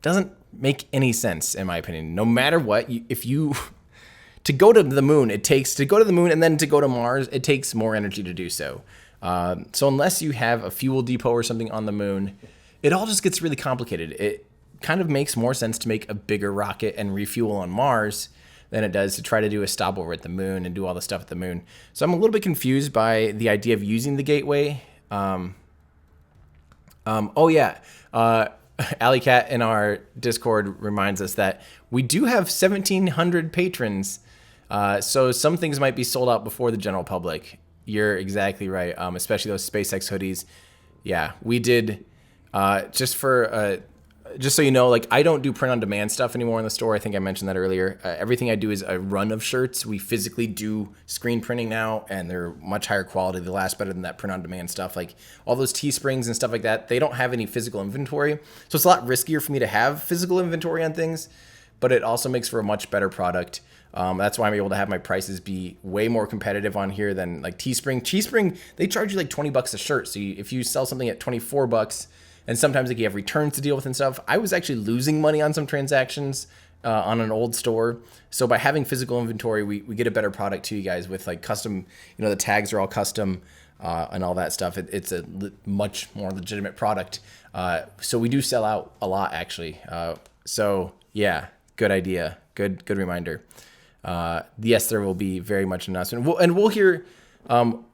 doesn't make any sense in my opinion. No matter what, to go to the moon, and then to go to Mars, it takes more energy to do so. So unless you have a fuel depot or something on the moon, it all just gets really complicated. kind of makes more sense to make a bigger rocket and refuel on Mars than it does to try to do a stopover at the moon and do all the stuff at the moon. So I'm a little bit confused by the idea of using the gateway. Alley Cat in our Discord reminds us that we do have 1,700 patrons, so some things might be sold out before the general public. You're exactly right, especially those SpaceX hoodies. Yeah, we did, just so you know, like, I don't do print-on-demand stuff anymore in the store. I think I mentioned that earlier. Everything I do is a run of shirts. We physically do screen printing now, and they're much higher quality. They last better than that print-on-demand stuff. Like, all those Teesprings and stuff like that, they don't have any physical inventory. So it's a lot riskier for me to have physical inventory on things, but it also makes for a much better product. That's why I'm able to have my prices be way more competitive on here than, like, Teespring. Teespring, they charge you, like, $20 a shirt. So if you sell something at $24... and sometimes like you have returns to deal with and stuff. I was actually losing money on some transactions on an old store. So by having physical inventory, we get a better product to you guys with like custom, the tags are all custom and all that stuff. It's a much more legitimate product. So we do sell out a lot actually. So yeah, good idea. Good reminder. Yes, there will be very much an announcement. We'll hear,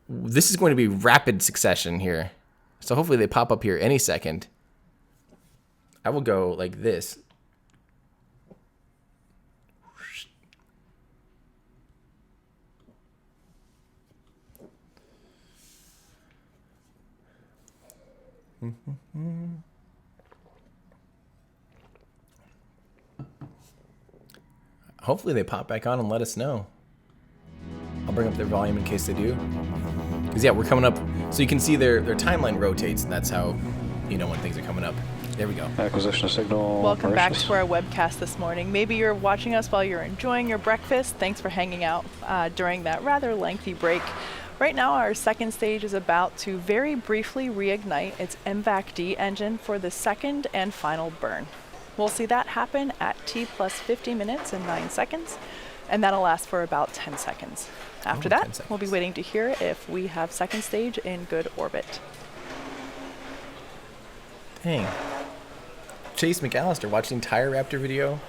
this is going to be rapid succession here. So hopefully they pop up here any second. I will go like this. Hopefully they pop back on and let us know. I'll bring up their volume in case they do. Because yeah, we're coming up, so you can see their timeline rotates, and that's how you know when things are coming up. There we go. Acquisition of signal. Welcome back to our webcast this morning. Maybe you're watching us while you're enjoying your breakfast. Thanks for hanging out during that rather lengthy break. Right now, our second stage is about to very briefly reignite its MVAC-D engine for the second and final burn. We'll see that happen at T plus 50 minutes and 9 seconds, and that'll last for about 10 seconds. After that, we'll be waiting to hear if we have second stage in good orbit. Dang. Chase McAllister watched the entire Raptor video.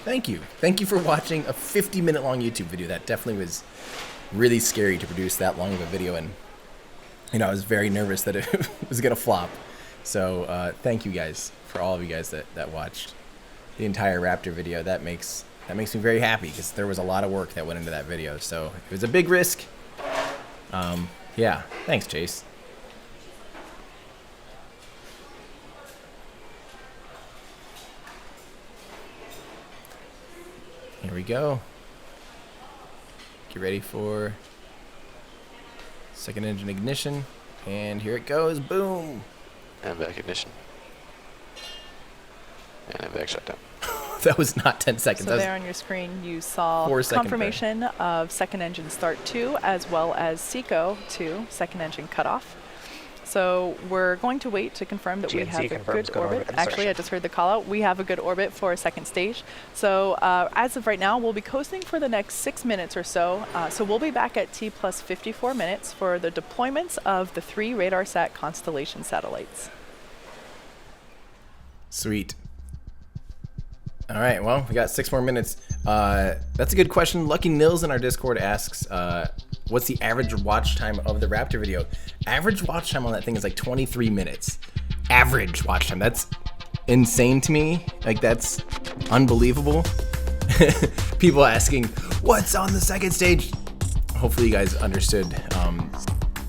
Thank you. Thank you for watching a 50-minute long YouTube video. That definitely was really scary to produce that long of a video, and I was very nervous that it was going to flop. So thank you guys, for all of you guys that watched the entire Raptor video. That makes me very happy because there was a lot of work that went into that video. So it was a big risk. Yeah, thanks, Chase. Here we go. Get ready for second engine ignition. And here it goes. Boom. And back ignition. And back shutdown. That was not 10 seconds. So there on your screen, you saw confirmation of second engine start 2, as well as SECO 2, second engine cutoff. So we're going to wait to confirm that GNC we have a good orbit. insertion. Actually, I just heard the call out. We have a good orbit for a second stage. So as of right now, we'll be coasting for the next 6 minutes or so. So we'll be back at T plus 54 minutes for the deployments of the 3 RadarSat constellation satellites. Sweet. All right, well, we got 6 more minutes. That's a good question. Lucky Nils in our Discord asks, what's the average watch time of the Raptor video? Average watch time on that thing is like 23 minutes. Average watch time. That's insane to me. Like, that's unbelievable. People asking, what's on the second stage? Hopefully you guys understood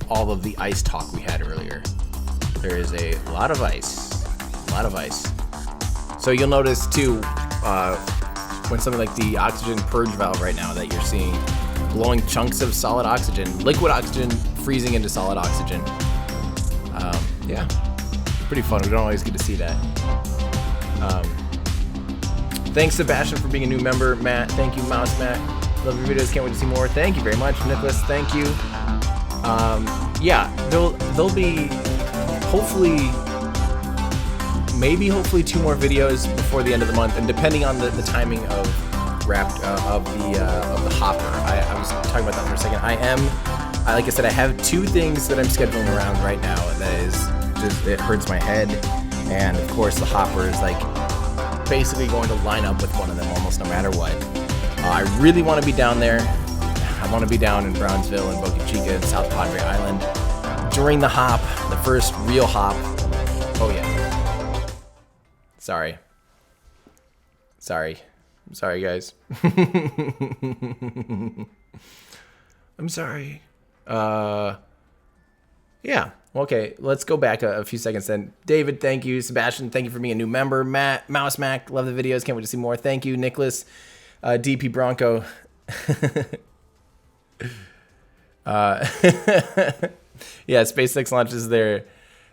all of the ice talk we had earlier. There is a lot of ice. A lot of ice. So you'll notice too, when something like the oxygen purge valve right now that you're seeing blowing chunks of solid oxygen, liquid oxygen freezing into solid oxygen. Yeah, pretty fun. We don't always get to see that. Thanks Sebastian for being a new member. Matt, thank you. Mouse Matt, love your videos. Can't wait to see more. Thank you very much. Nicholas, thank you. Yeah, there'll be hopefully 2 more videos before the end of the month, and depending on the timing of the hopper. I was talking about that for a second. Like I said, I have 2 things that I'm scheduling around right now, and that is just, it hurts my head, and of course the hopper is like basically going to line up with one of them almost no matter what. I really want to be down there. I want to be down in Brownsville and Boca Chica and South Padre Island during the hop, the first real hop. Oh yeah. Sorry, guys. I'm sorry. Yeah. Okay, let's go back a few seconds then. David, thank you. Sebastian, thank you for being a new member. Matt, Mouse Mac, love the videos. Can't wait to see more. Thank you, Nicholas. DP Bronco. Yeah, SpaceX launches their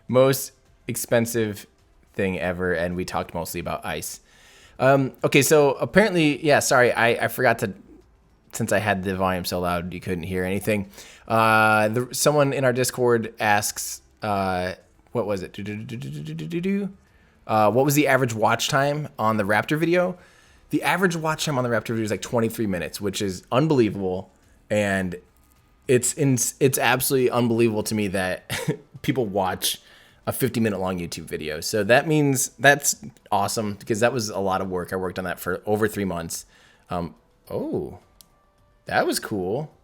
most expensive thing ever, and we talked mostly about ice. Okay, so apparently, yeah, sorry, I forgot to, since I had the volume so loud you couldn't hear anything. Someone in our Discord asks, what was it? What was the average watch time on the Raptor video? The average watch time on the Raptor video is like 23 minutes, which is unbelievable. And it's absolutely unbelievable to me that people watch a 50-minute long YouTube video. So that means that's awesome because that was a lot of work. I worked on that for over 3 months. Oh, that was cool.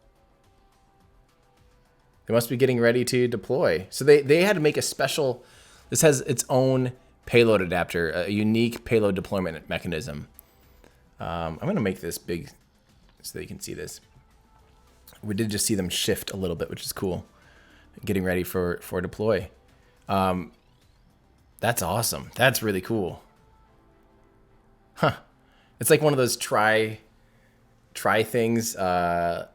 They must be getting ready to deploy. So they had to make a special, this has its own payload adapter, a unique payload deployment mechanism. I'm going to make this big so that you can see this. We did just see them shift a little bit, which is cool. Getting ready for deploy. That's awesome. That's really cool. Huh. It's like one of those try things in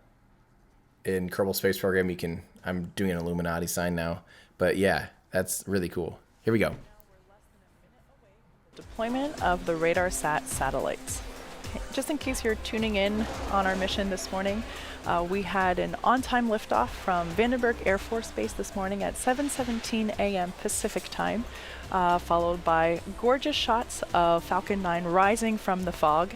Kerbal Space Program. I'm doing an Illuminati sign now, but yeah, that's really cool. Here we go. Deployment of the RadarSat satellites. Just in case you're tuning in on our mission this morning, we had an on-time liftoff from Vandenberg Air Force Base this morning at 7:17 a.m. Pacific time, followed by gorgeous shots of Falcon 9 rising from the fog.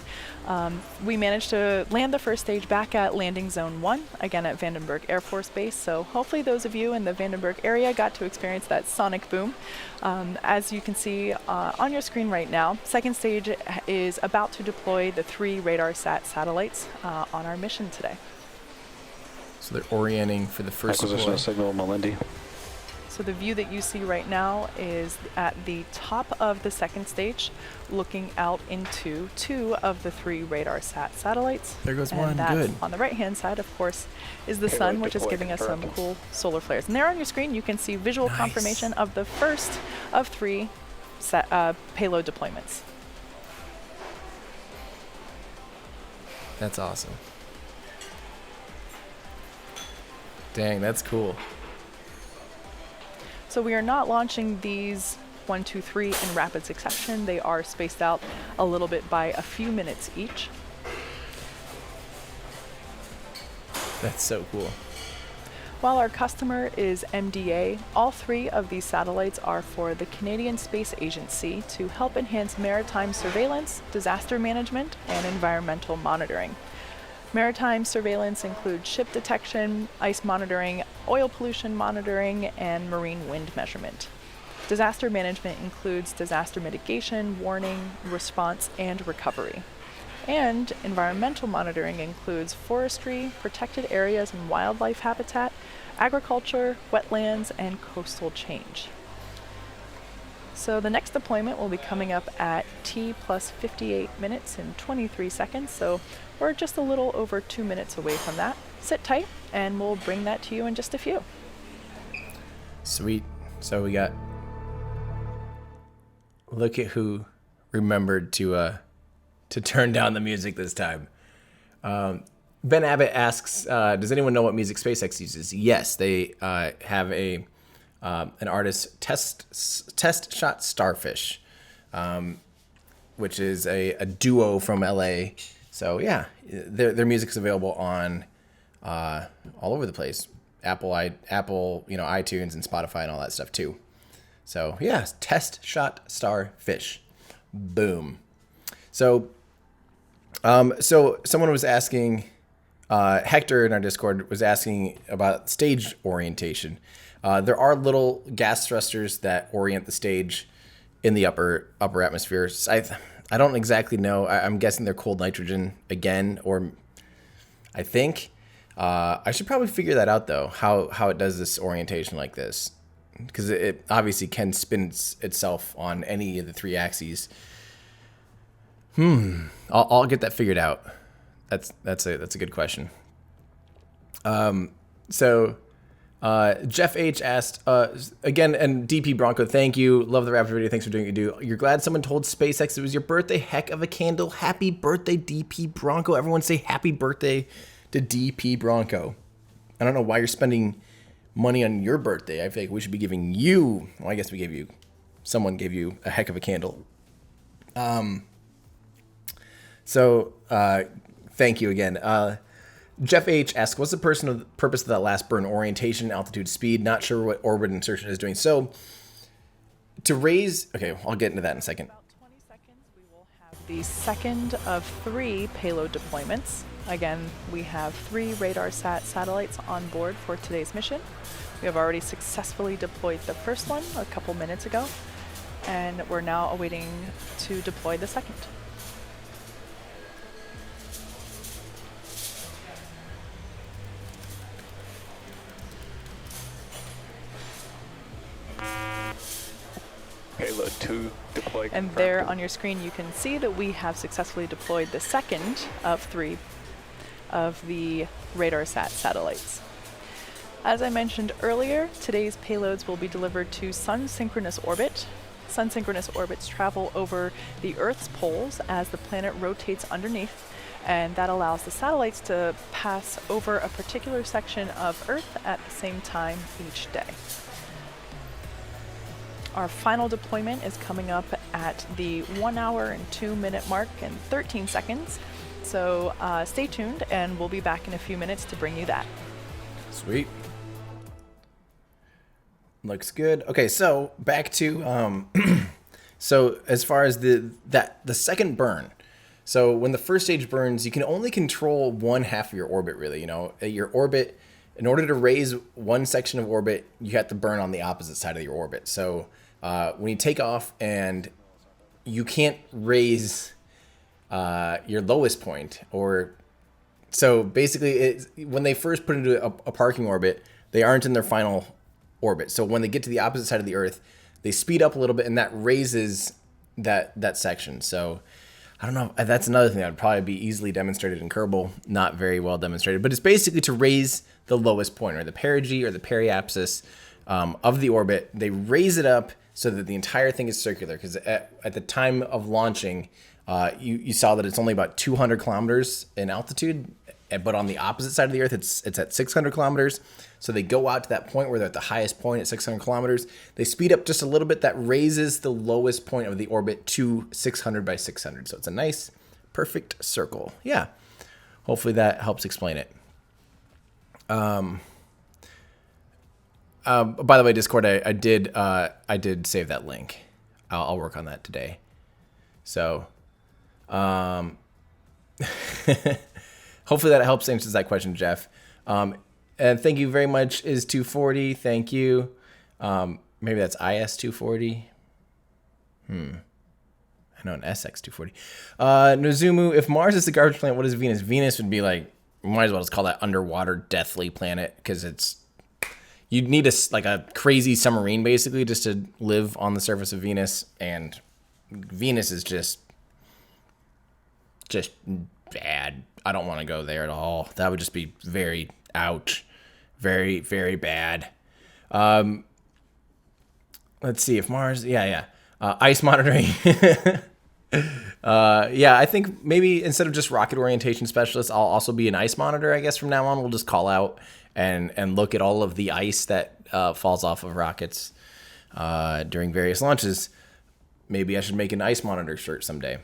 We managed to land the first stage back at Landing Zone 1, again at Vandenberg Air Force Base, so hopefully those of you in the Vandenberg area got to experience that sonic boom. As you can see on your screen right now, second stage is about to deploy the 3 RadarSat satellites on our mission today. So they're orienting for the first acquisition of signal Malindi. So the view that you see right now is at the top of the second stage, looking out into 2 of the 3 RadarSat satellites. There goes and one, that, good. On the right-hand side, of course, is the sun, which is giving us some cool solar flares. And there on your screen, you can see visual confirmation of the first of 3 payload deployments. That's awesome. Dang, that's cool. So we are not launching these 1, 2, 3 in rapid succession. They are spaced out a little bit by a few minutes each. That's so cool. While our customer is MDA, all 3 of these satellites are for the Canadian Space Agency to help enhance maritime surveillance, disaster management, and environmental monitoring. Maritime surveillance includes ship detection, ice monitoring, oil pollution monitoring, and marine wind measurement. Disaster management includes disaster mitigation, warning, response, and recovery. And environmental monitoring includes forestry, protected areas and wildlife habitat, agriculture, wetlands, and coastal change. So the next deployment will be coming up at T plus 58 minutes and 23 seconds, so we're just a little over 2 minutes away from that. Sit tight, and we'll bring that to you in just a few. Sweet. So we got... Look at who remembered to turn down the music this time. Ben Abbott asks, does anyone know what music SpaceX uses? Yes, they have an artist, Test Shot Starfish, which is a duo from LA. So yeah, their music's available on all over the place. Apple, iTunes and Spotify and all that stuff too. So yeah, Test Shot Starfish. Boom. So someone was asking, Hector in our Discord was asking about stage orientation. There are little gas thrusters that orient the stage in the upper atmosphere. I don't exactly know. I'm guessing they're cold nitrogen again, or I think. I should probably figure that out, though, how it does this orientation like this. Because it obviously can spin itself on any of the 3 axes. I'll get that figured out. That's a good question. So Jeff H asked again, and DP Bronco, thank you. Love the Raptor video. Thanks for doing what you do. You're glad someone told SpaceX it was your birthday. Heck of a candle. Happy birthday, DP Bronco. Everyone say happy birthday to DP Bronco. I don't know why you're spending money on your birthday. I feel like we should be giving you. Well, I guess someone gave you a heck of a candle. So thank you again. Jeff H asks, what's the purpose of that last burn? Orientation, altitude, speed. Not sure what orbit insertion is doing. So to raise, okay, I'll get into that in a second. About 20 seconds, we will have the second of 3 payload deployments. Again, we have 3 RadarSat satellites on board for today's mission. We have already successfully deployed the first one a couple minutes ago, and we're now awaiting to deploy the second. Payload 2 deployed. And there on your screen you can see that we have successfully deployed the second of 3 of the RadarSat satellites. As I mentioned earlier, today's payloads will be delivered to sun-synchronous orbit. Sun-synchronous orbits travel over the Earth's poles as the planet rotates underneath, and that allows the satellites to pass over a particular section of Earth at the same time each day. Our final deployment is coming up at the 1 hour and 2 minute mark and 13 seconds. So stay tuned, and we'll be back in a few minutes to bring you that. Sweet. Looks good. Okay, so back to so as far as the second burn. So when the first stage burns, you can only control one half of your orbit, really. You know, your orbit, in order to raise one section of orbit, you have to burn on the opposite side of your orbit. So when you take off and you can't raise your lowest point, or so basically when they first put into a parking orbit, they aren't in their final orbit. So when they get to the opposite side of the Earth, they speed up a little bit, and that raises that section. So I don't know. That's another thing that would probably be easily demonstrated in Kerbal. Not very well demonstrated, but it's basically to raise the lowest point, or the perigee or the periapsis of the orbit. They raise it up so that the entire thing is circular, because at the time of launching, you saw that it's only about 200 kilometers in altitude, but on the opposite side of the Earth, it's at 600 kilometers. So they go out to that point where they're at the highest point at 600 kilometers. They speed up just a little bit. That raises the lowest point of the orbit to 600 by 600. So it's a nice, perfect circle. Yeah. Hopefully that helps explain it. By the way, Discord, I did save that link. I'll work on that today. So, hopefully that helps answer that question, Jeff. And thank you very much, is 240. Thank you. Maybe that's IS 240. I know an SX 240. Nozumu, if Mars is the garbage planet, what is Venus? Venus would be like, we might as well just call that underwater deathly planet, because you'd need a crazy submarine basically just to live on the surface of Venus, and Venus is just bad. I don't want to go there at all. That would just be very ouch, very, very bad. Let's see if Mars, ice monitoring. I think maybe instead of just rocket orientation specialist, I'll also be an ice monitor. I guess from now on, we'll just call out and look at all of the ice that falls off of rockets during various launches. Maybe I should make an ice monitor shirt someday.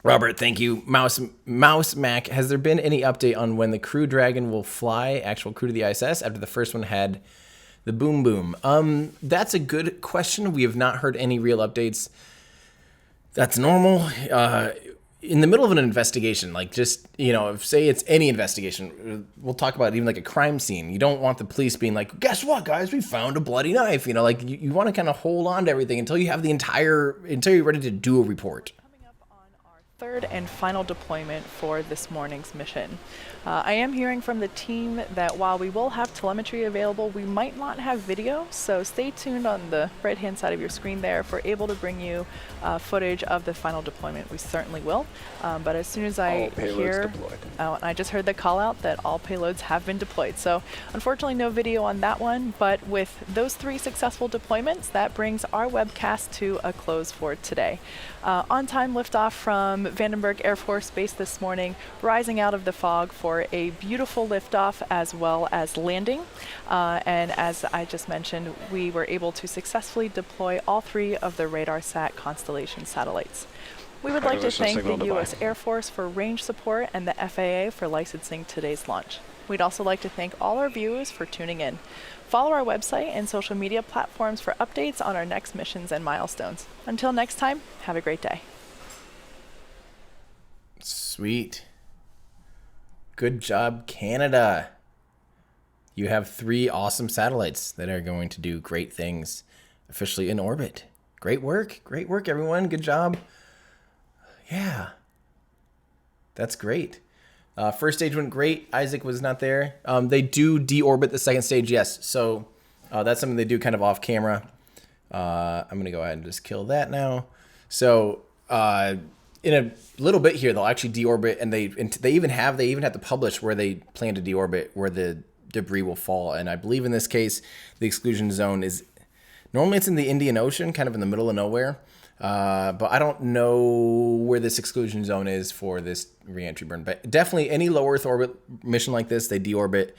Robert, thank you. Mouse Mac, has there been any update on when the Crew Dragon will fly, actual crew to the ISS, after the first one had the boom boom? That's a good question. We have not heard any real updates. That's normal. in the middle of an investigation, like just, if say it's any investigation, we'll talk about even like a crime scene. You don't want the police being like, guess what, guys, we found a bloody knife. Like you want to kind of hold on to everything until you have until you're ready to do a report. Coming up on our third and final deployment for this morning's mission. I am hearing from the team that while we will have telemetry available, we might not have video, so stay tuned on the right-hand side of your screen there. If we're able to bring you footage of the final deployment, we certainly will. But as soon as I hear, I just heard the call out that all payloads have been deployed. So unfortunately no video on that one, but with those 3 successful deployments, that brings our webcast to a close for today. On-time liftoff from Vandenberg Air Force Base this morning, rising out of the fog for a beautiful liftoff as well as landing. And as I just mentioned, we were able to successfully deploy all 3 of the RadarSat constellation satellites. We would like to thank the U.S. Air Force for range support and the FAA for licensing today's launch. We'd also like to thank all our viewers for tuning in. Follow our website and social media platforms for updates on our next missions and milestones. Until next time, have a great day. Sweet. Good job, Canada. You have 3 awesome satellites that are going to do great things officially in orbit. Great work. Great work, everyone. Good job. Yeah. That's great. First stage went great. Isaac was not there. They do deorbit the second stage, yes. So that's something they do kind of off camera. I'm going to go ahead and just kill that now. So in a little bit here, they'll actually deorbit, and they even have to publish where they plan to deorbit, where the debris will fall. And I believe in this case, the exclusion zone is normally it's in the Indian Ocean, kind of in the middle of nowhere. But I don't know where this exclusion zone is for this reentry burn. But definitely any low Earth orbit mission like this, they deorbit.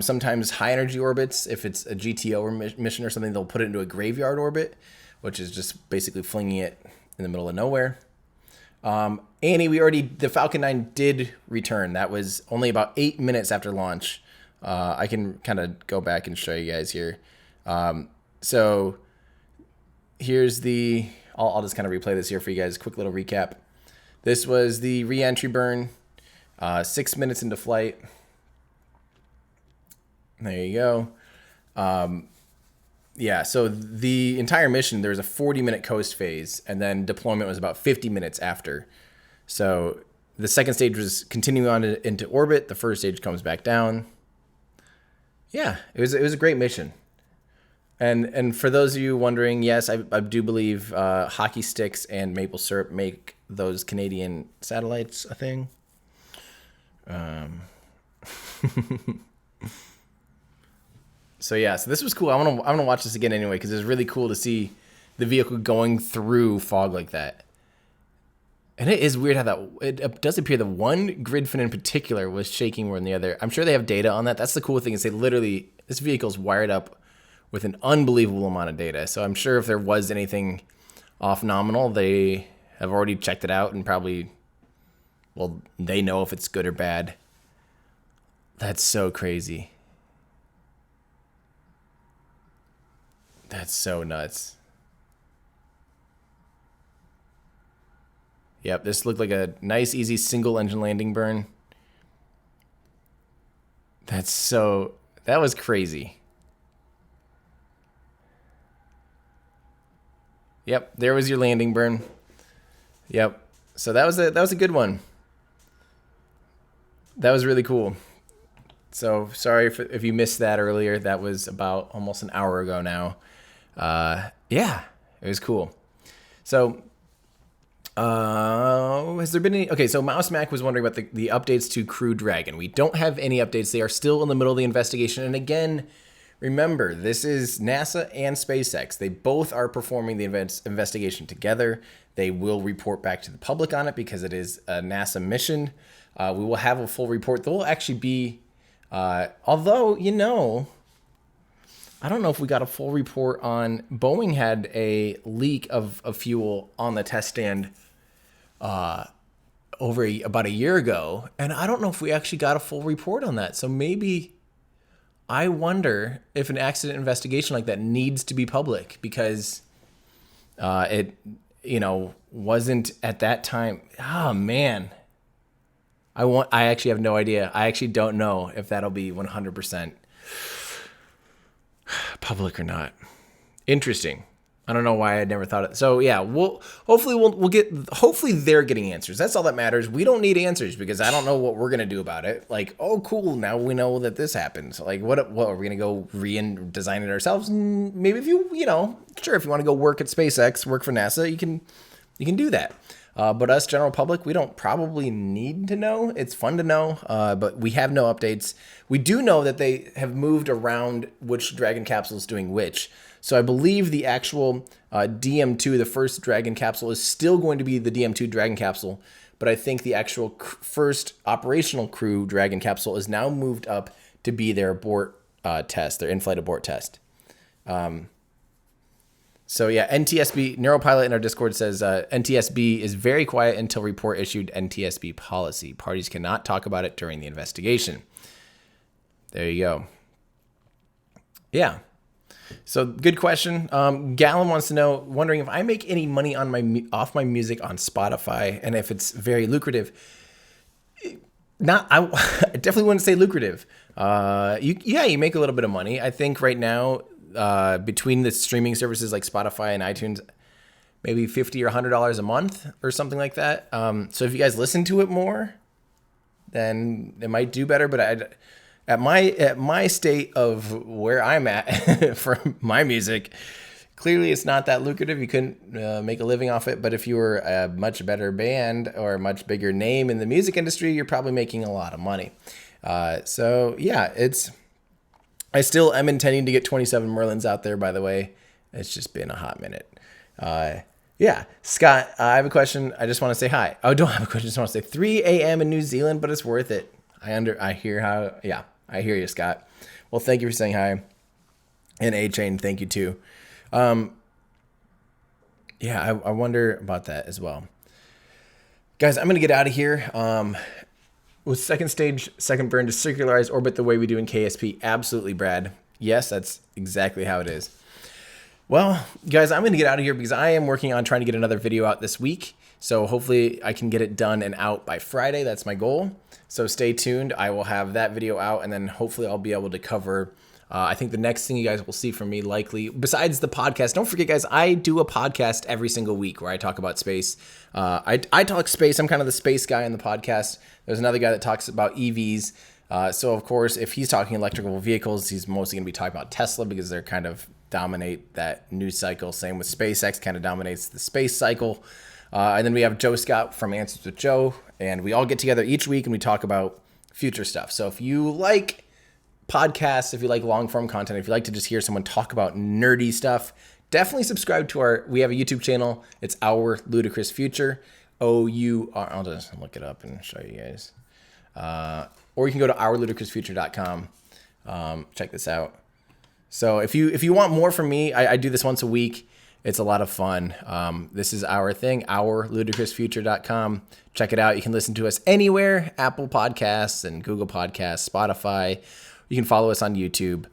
Sometimes high energy orbits, if it's a GTO mission or something, they'll put it into a graveyard orbit, which is just basically flinging it in the middle of nowhere. Annie, the Falcon 9 did return. That was only about 8 minutes after launch. I can kind of go back and show you guys here. So here's I'll just kind of replay this here for you guys. Quick little recap. This was the re-entry burn, 6 minutes into flight. There you go. Yeah, so the entire mission, there was a 40-minute coast phase, and then deployment was about 50 minutes after. So the second stage was continuing on into orbit. The first stage comes back down. Yeah, it was a great mission. And for those of you wondering, yes, I do believe hockey sticks and maple syrup make those Canadian satellites a thing. So yeah, so this was cool. I want to watch this again anyway, because it's really cool to see the vehicle going through fog like that. And it is weird how it does appear that one grid fin in particular was shaking more than the other. I'm sure they have data on that. That's the cool thing, is this vehicle's wired up with an unbelievable amount of data. So I'm sure if there was anything off nominal, they have already checked it out and probably, well, they know if it's good or bad. That's so crazy. That's so nuts. Yep, this looked like a nice, easy single engine landing burn. That was crazy. Yep, there was your landing burn. Yep. So that was a good one. That was really cool. So sorry if you missed that earlier. That was about almost an hour ago now. Yeah, it was cool. So has there been any? Okay, so Mouse Mac was wondering about the updates to Crew Dragon. We don't have any updates. They are still in the middle of the investigation. And again, remember, this is NASA and SpaceX. They both are performing the investigation together. They will report back to the public on it because it is a NASA mission. We will have a full report. There will actually be, although, I don't know if we got a full report on, Boeing had a leak of fuel on the test stand about a year ago, and I don't know if we actually got a full report on that. So maybe, I wonder if an accident investigation like that needs to be public, because wasn't at that time. Oh man. I actually have no idea. I actually don't know if that'll be 100% public or not. Interesting. I don't know why I never thought it. So yeah, hopefully they're getting answers. That's all that matters. We don't need answers because I don't know what we're gonna do about it. Like, oh cool, now we know that this happens. Like, what are we gonna go redesign it ourselves? Maybe if you if you want to go work at SpaceX, work for NASA, you can do that. But us, general public, we don't probably need to know. It's fun to know, but we have no updates. We do know that they have moved around which Dragon capsule is doing which. So I believe the actual DM2, the first Dragon capsule, is still going to be the DM2 Dragon capsule. But I think the actual first operational crew Dragon capsule is now moved up to be their abort test, their in-flight abort test. So yeah, NTSB, Neuropilot in our Discord says, NTSB is very quiet until report issued NTSB policy. Parties cannot talk about it during the investigation. There you go. Yeah. So good question. Gallon wants to know, wondering if I make any money on off my music on Spotify and if it's very lucrative. I definitely wouldn't say lucrative. You make a little bit of money. I think right now, between the streaming services like Spotify and iTunes, maybe $50 or $100 a month or something like that. So if you guys listen to it more, then it might do better. But at my state of where I'm at for my music, clearly it's not that lucrative. You couldn't make a living off it. But if you were a much better band or a much bigger name in the music industry, you're probably making a lot of money. So yeah, I still am intending to get 27 Merlins out there, by the way. It's just been a hot minute. Yeah, Scott, I have a question. I just want to say hi. Oh, don't have a question. I just want to say 3 a.m. in New Zealand, but it's worth it. I hear you, Scott. Well, thank you for saying hi. And A-Chain, thank you too. I wonder about that as well. Guys, I'm going to get out of here. With second stage, second burn to circularize orbit the way we do in KSP. Absolutely, Brad. Yes, that's exactly how it is. Well, guys, I'm going to get out of here because I am working on trying to get another video out this week. So hopefully I can get it done and out by Friday. That's my goal. So stay tuned. I will have that video out, and then hopefully I'll be able to cover I think the next thing you guys will see from me, likely, besides the podcast, don't forget, guys, I do a podcast every single week where I talk about space. I talk space. I'm kind of the space guy on the podcast. There's another guy that talks about EVs. So, of course, if he's talking electrical vehicles, he's mostly going to be talking about Tesla because they're kind of dominate that news cycle. Same with SpaceX, kind of dominates the space cycle. And then we have Joe Scott from Answers with Joe, and we all get together each week and we talk about future stuff. So if you like podcasts, if you like long form content, if you like to just hear someone talk about nerdy stuff, definitely subscribe to we have a YouTube channel. It's Our Ludicrous Future. I'll just look it up and show you guys. Or you can go to ourludicrousfuture.com. Check this out. So if you want more from me, I do this once a week. It's a lot of fun. This is our thing, ourludicrousfuture.com. Check it out. You can listen to us anywhere, Apple Podcasts and Google Podcasts, Spotify. You can follow us on YouTube.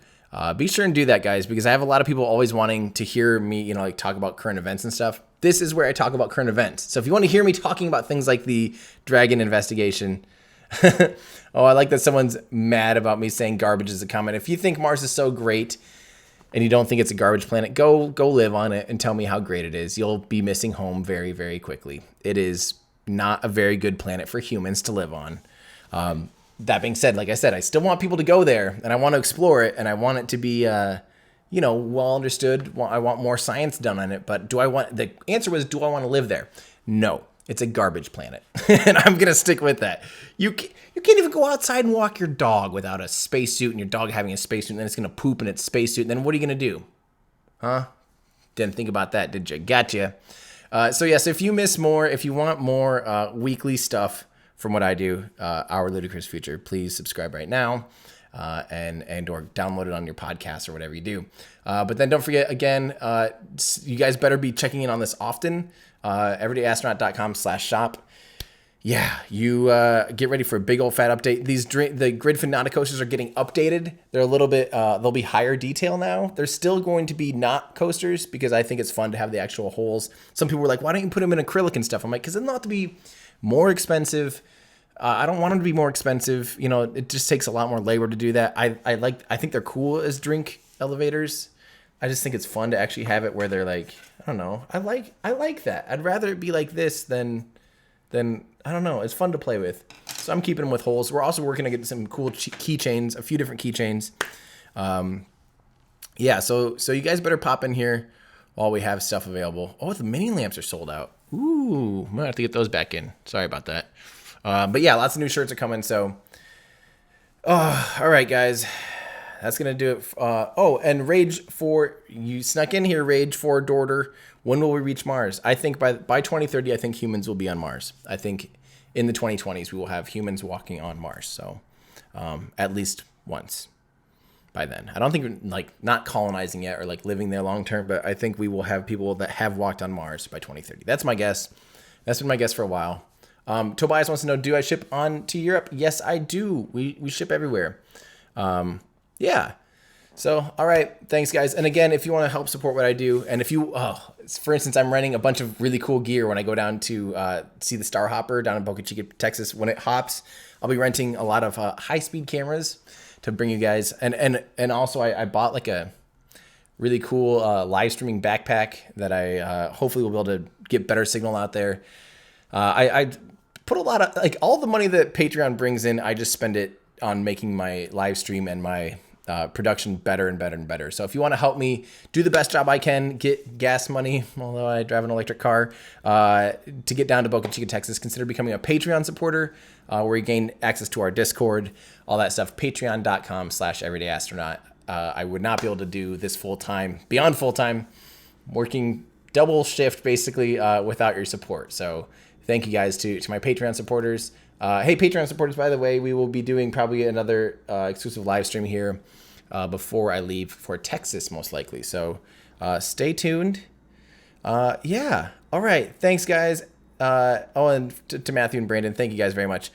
Be sure and do that, guys, because I have a lot of people always wanting to hear me, talk about current events and stuff. This is where I talk about current events. So if you want to hear me talking about things like the Dragon investigation, oh, I like that someone's mad about me saying garbage is a comment. If you think Mars is so great and you don't think it's a garbage planet, go live on it and tell me how great it is. You'll be missing home very, very quickly. It is not a very good planet for humans to live on. That being said, like I said, I still want people to go there and I want to explore it and I want it to be, well understood. I want more science done on it, but the answer was, do I want to live there? No, it's a garbage planet. And I'm going to stick with that. You can't even go outside and walk your dog without a spacesuit and your dog having a spacesuit and then it's going to poop in its spacesuit. And then what are you going to do? Huh? Didn't think about that, did you? Gotcha. So if you miss more, if you want more weekly stuff from what I do, Our Ludicrous Future, please subscribe right now and or download it on your podcast or whatever you do. But then don't forget, again, you guys better be checking in on this often. Everydayastronaut.com/shop. yeah, you get ready for a big old fat update. The Grid Fanatic coasters are getting updated. They're a little bit, they'll be higher detail now. They're still going to be not coasters because I think it's fun to have the actual holes. Some people were like, why don't you put them in acrylic and stuff? I'm like, because it doesn't have to be more expensive. I don't want them to be more expensive. You know, it just takes a lot more labor to do that. I think they're cool as drink elevators. I just think it's fun to actually have it where they're like, I don't know. I like that. I'd rather it be like this than I don't know. It's fun to play with. So I'm keeping them with holes. We're also working to get some cool keychains, a few different keychains. Yeah, so you guys better pop in here while we have stuff available. Oh, the mini lamps are sold out. Ooh, I'm gonna have to get those back in. Sorry about that. But yeah, lots of new shirts are coming. So, all right, guys. That's going to do it. Oh, and Rage 4, you snuck in here, Rage 4 Dorder. When will we reach Mars? I think by 2030, I think humans will be on Mars. I think in the 2020s, we will have humans walking on Mars. So at least once by then. I don't think like not colonizing yet or like living there long term, but I think we will have people that have walked on Mars by 2030. That's my guess. That's been my guess for a while. Tobias wants to know, do I ship on to Europe? Yes, I do. We ship everywhere. Yeah. So, all right. Thanks, guys. And again, if you want to help support what I do, and if you, for instance, I'm renting a bunch of really cool gear when I go down to see the Star Hopper down in Boca Chica, Texas. When it hops, I'll be renting a lot of high-speed cameras to bring you guys. And also, I bought like a really cool live streaming backpack that I hopefully will be able to get better signal out there. I put a lot of, like, all the money that Patreon brings in, I just spend it on making my live stream and my production better and better and better. So if you want to help me do the best job I can, get gas money, although I drive an electric car, to get down to Boca Chica, Texas, consider becoming a Patreon supporter, where you gain access to our Discord, all that stuff. Patreon.com/everydayastronaut. I would not be able to do this full-time, beyond full-time, working double shift basically without your support. So thank you guys to my Patreon supporters. Hey, Patreon supporters, by the way, we will be doing probably another exclusive live stream here before I leave for Texas, most likely. So stay tuned. Yeah. All right. Thanks, guys. And to Matthew and Brandon, thank you guys very much.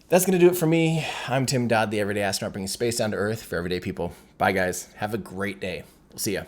That's going to do it for me. I'm Tim Dodd, the Everyday Astronaut, bringing space down to Earth for everyday people. Bye, guys. Have a great day. We'll see ya.